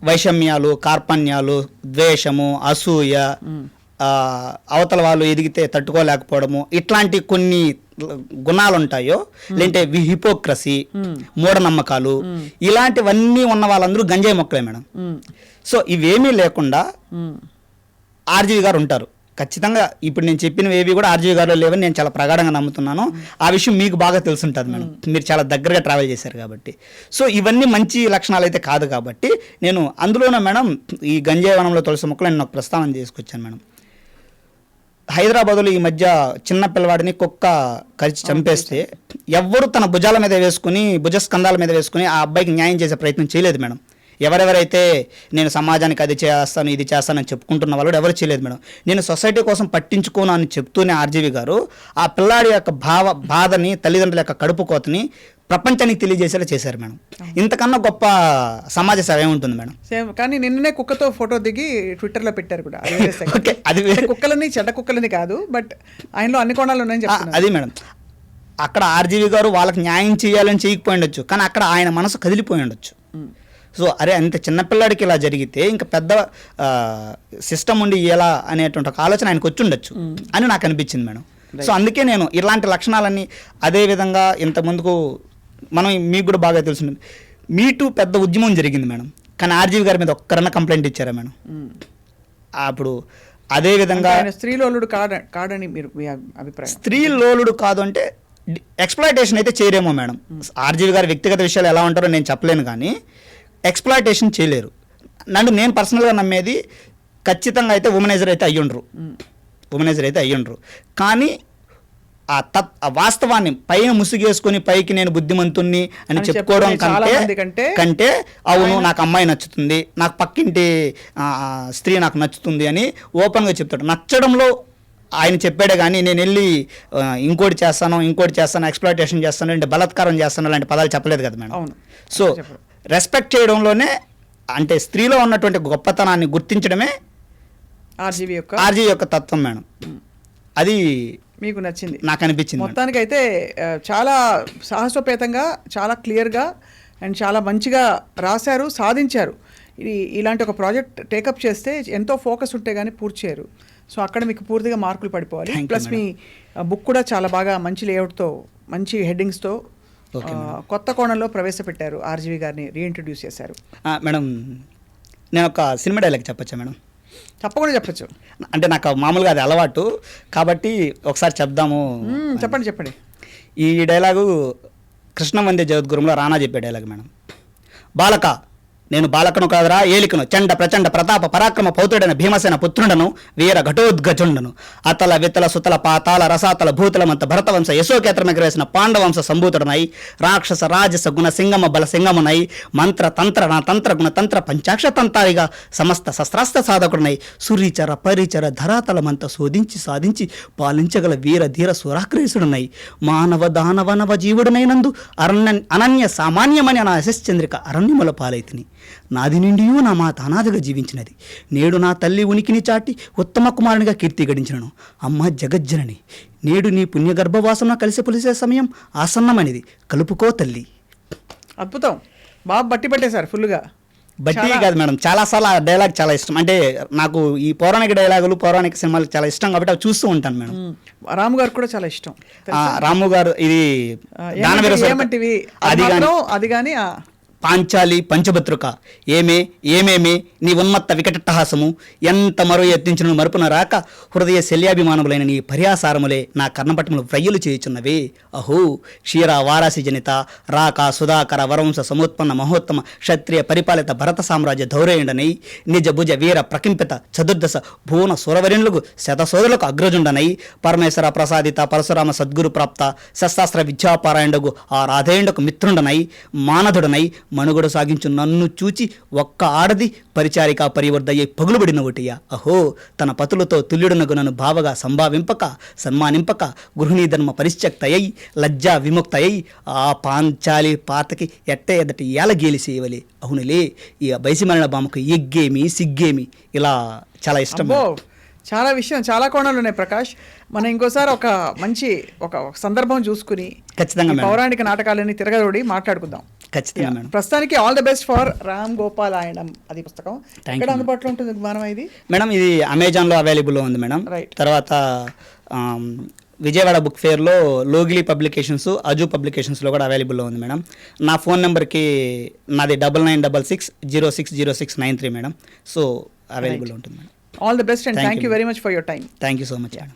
వైషమ్యాలు, కార్పణ్యాలు, ద్వేషము, అసూయ, అవతల వాళ్ళు ఎదిగితే తట్టుకోలేకపోవడము, ఇట్లాంటి కొన్ని గుణాలు ఉంటాయో, లేదంటే హిపోక్రసీ, మూఢనమ్మకాలు, ఇలాంటివన్నీ ఉన్న వాళ్ళందరూ గంజాయి మొక్కలే మేడం. సో ఇవేమీ లేకుండా ఆర్జీవి గారు ఉంటారు ఖచ్చితంగా. ఇప్పుడు నేను చెప్పినవి ఏవి కూడా ఆర్జీవి గారిలో లేవని నేను చాలా ప్రగాఢంగా నమ్ముతున్నాను. ఆ విషయం మీకు బాగా తెలుసుంటుంది మేడం, మీరు చాలా దగ్గరగా ట్రావెల్ చేశారు కాబట్టి. సో ఇవన్నీ మంచి లక్షణాలు అయితే కాదు కాబట్టి నేను అందులోనే మేడం ఈ గంజాయి వనంలో తులసి మొక్కలు నేను ఒక ప్రస్తావన తీసుకొచ్చాను మేడం. హైదరాబాద్లో ఈ మధ్య చిన్న పిల్లవాడిని కుక్క కరిచి చంపేస్తే ఎవ్వరూ తన భుజాల మీద వేసుకుని, భుజస్కంధాల మీద వేసుకుని ఆ అబ్బాయికి న్యాయం చేసే ప్రయత్నం చేయలేదు మేడం. ఎవరెవరైతే నేను సమాజానికి అది చేస్తాను, ఇది చేస్తానని చెప్పుకుంటున్న వాళ్ళు ఎవరు చేయలేదు మేడం. నేను సొసైటీ కోసం పట్టించుకోను అని చెప్తూనే ఆర్జీవి గారు ఆ పిల్లాడి యొక్క బాధని, తల్లిదండ్రుల యొక్క కడుపు కోతని ప్రపంచానికి తెలియజేసేలా చేశారు మేడం. ఇంతకన్నా గొప్ప సమాజ సేవ ఏముంటుంది మేడం? సేమ్. కానీ నిన్ననే కుక్కతో ఫోటో దిగి ట్విట్టర్లో పెట్టారు కూడా. అది కుక్కలని చెడ్డ కుక్కలని కాదు, బట్ ఆయనలో అన్ని కోణాలు ఉన్నాయని చెప్తున్నారు. అది మేడం. అక్కడ ఆర్జీవి గారు వాళ్ళకి న్యాయం చేయాలని చేయకపోయి ఉండొచ్చు, కానీ అక్కడ ఆయన మనసు కదిలిపోయి ఉండొచ్చు. సో అరే అంత చిన్నపిల్లాడికి ఇలా జరిగితే ఇంకా పెద్ద సిస్టమ్ ఉండి ఎలా అనేటువంటి ఒక ఆలోచన ఆయనకు వచ్చి ఉండొచ్చు అని నాకు అనిపించింది మేడం. సో అందుకే నేను ఇలాంటి లక్షణాలన్నీ, అదేవిధంగా ఇంతకుముందుకు మనం మీకు కూడా బాగా తెలుసుంటుంది, మీటూ పెద్ద ఉద్యమం జరిగింది మేడం, కానీ ఆర్జీవి గారి మీద ఒక్కరన్నా కంప్లైంట్ ఇచ్చారా మేడం? అప్పుడు అదేవిధంగా స్త్రీలోలుడు కాడని మీరు మీ అభిప్రాయం? స్త్రీలోలుడు కాదు అంటే ఎక్స్ప్లాయిటేషన్ అయితే చేయరేమో మేడం. ఆర్జీవి గారి వ్యక్తిగత విషయాలు ఎలా ఉంటారో నేను చెప్పలేను, కానీ ఎక్స్ప్లాయిటేషన్ చేయలేరు. నేను పర్సనల్గా నమ్మేది ఖచ్చితంగా అయితే ఉమెనైజర్ అయితే అయ్యుండ్రు, కానీ ఆ వాస్తవాన్ని పైన ముసుగేసుకొని పైకి నేను బుద్ధిమంతుణ్ణి అని చెప్పుకోవడం కంటే అవును నాకు అమ్మాయి నచ్చుతుంది, నాకు పక్కింటి స్త్రీ నాకు నచ్చుతుంది అని ఓపెన్గా చెప్తాడు. నచ్చడంలో ఆయన చెప్పాడే కానీ నేను వెళ్ళి ఇంకోటి చేస్తాను ఎక్స్ప్లాయిటేషన్ చేస్తాను అంటే బలాత్కారం చేస్తాను అలాంటి పదాలు చెప్పలేదు కదా మేడం. సో రెస్పెక్ట్ చేయడంలోనే అంటే స్త్రీలో ఉన్నటువంటి గొప్పతనాన్ని గుర్తించడమే ఆర్జీవి యొక్క తత్వం మేడం. అది మీకు నచ్చింది? నాకు అనిపించింది. మొత్తానికి అయితే చాలా సాహసోపేతంగా, చాలా క్లియర్గా అండ్ చాలా మంచిగా రాశారు, సాధించారు. ఇలాంటి ఒక ప్రాజెక్ట్ టేకప్ చేస్తే ఎంతో ఫోకస్ ఉంటే కానీ పూర్తి చేయరు. సో అక్కడ మీకు పూర్తిగా మార్కులు పడిపోవాలి. ప్లస్ మీ బుక్ కూడా చాలా బాగా మంచి లేఅవుట్తో, మంచి హెడ్డింగ్స్తో కొత్త కోణంలో ప్రవేశపెట్టారు. ఆర్జీవి గారిని రీఇంట్రడ్యూస్ చేశారు. మేడం నేను ఒక సినిమా డైలాగ్ చెప్పచ్చా మేడం? తప్పకుండా చెప్పచ్చు. అంటే నాకు మామూలుగా అది అలవాటు కాబట్టి ఒకసారి చెప్దాము. చెప్పండి. ఈ డైలాగు కృష్ణవందే జగద్గురుంలో రానా చెప్పే డైలాగ్ మేడం. బాలక, నేను బాలకను కాదురా, ఏలికను, చండ ప్రచండ ప్రతాప పరాక్రమ పౌత్రుడైన భీమసేన పుత్రుడను, వీర ఘటోద్గజుండను, అతల వితల సుతల పాతాల రసాతల భూతలమంత భరతవంశ యశోకేత్రమెగరేసిన పాండవంశ సంభూతుడనై, రాక్షస రాజస గుణ సింగమ బల సింగమునై, మంత్ర తంత్ర నా తంత్ర గుణ తంత్ర పంచాక్షతంతారిగా సమస్త శస్త్రాస్త్ర సాధకుడనై, సురీచర పరిచర ధరాతలమంత శోధించి సాధించి పాలించగల వీర ధీర సురాక్రేసుడునై, మానవ దానవనవ జీవుడనైనందు అనన్య సామాన్యమని నా యశశ్చంద్రిక అరణ్యముల పాలైతిని. నాది నిండియూ నా మాత అనాథగా జీవించినది. నేడు నా తల్లి ఉనికిని చాటి ఉత్తమ కుమారునిగా కీర్తి గడించినను. అమ్మ జగజ్జనని, నేడు నీ పుణ్యగర్భవాసన కలిసి పులిసే సమయం ఆసన్నమనేది, కలుపుకో తల్లి. అద్భుతం, బాగా బట్టి పట్టేశారు ఫుల్గా. బట్టి కాదు మేడం, చాలాసార్లు ఆ డైలాగ్ చాలా ఇష్టం. అంటే నాకు ఈ పౌరాణిక డైలాగులు, పౌరాణిక సినిమాలు చాలా ఇష్టం కాబట్టి అవి చూస్తూ ఉంటాను మేడం. రాము గారు కూడా చాలా ఇష్టం. రాము గారు ఇది ఏమంటివి అది కానీ పాంచాలి పంచభద్రుక ఏమే ఏమేమే నీ ఉన్మత్త వికటట్టహాసము ఎంత మరో యత్నించిన మరుపున రాక హృదయ శల్యాభిమానములైన నీ పర్యాసారములే నా కర్ణపట్టములు వ్రయ్యలు చేయుచున్నవే. అహో క్షీర వారాసి జనిత రాక సుధాకర వరంశ సముత్పన్న మహోత్తమ క్షత్రియ పరిపాలిత భరత సామ్రాజ్య ధౌరేయుండనై నిజ భుజ వీర ప్రకంపిత చతుర్దశ భువన సురవరిణులకు శతసోదరులకు అగ్రజుండనై పరమేశ్వర ప్రసాదిత పరశురామ సద్గురు ప్రాప్త శస్త్రాస్త్ర విద్యాపారాయణకు ఆ రాధేయుండకు మిత్రుండనై మానధుడనై మనుగడ సాగించు నన్ను చూచి ఒక్క ఆడది పరిచారిక పరివర్ధయ్యే పగులుబడిన ఒకటియా. అహో తన పతులతో తుల్యుడునకు నన్ను భావగా సంభావింపక సన్మానింపక గృహిణీ ధర్మ పరిశ్చక్తయ్యి లజ్జా విముక్తయ్యి ఆ పాంచాలి పాతకి ఎట్ట ఎదటి ఏల గేలి చేయవలే. అవునులే, ఈ బైసిమరణ బామకు ఎగ్గేమి సిగ్గేమి ఇలా చాలా ఇష్టం. చాలా విషయం, చాలా కోణాలు ఉన్నాయి ప్రకాష్. మనం ఇంకోసారి ఒక మంచి ఒక సందర్భం చూసుకుని ఖచ్చితంగా పౌరాణిక నాటకాలని తిరగదోడి మాట్లాడుకుందాం. ఖచ్చితంగా మేడం. ప్రస్తుతానికి all the best for Ram Gopal Ayanam. అది పుస్తకం ఎక్కడ అందుబాటులో ఉంటుంది మనం? ఇది మేడం ఇది అమెజాన్లో అవైలబుల్లో ఉంది మేడం. తర్వాత విజయవాడ బుక్ ఫేర్లో లోగిలి పబ్లికేషన్స్, అజు పబ్లికేషన్స్లో కూడా అవైలబుల్లో ఉంది మేడం. నా ఫోన్ నెంబర్కి నాది 9966060693 మేడం. సో అవైలబుల్ ఉంటుంది madam. All the best and thank you very much for your time. Thank you so much, madam.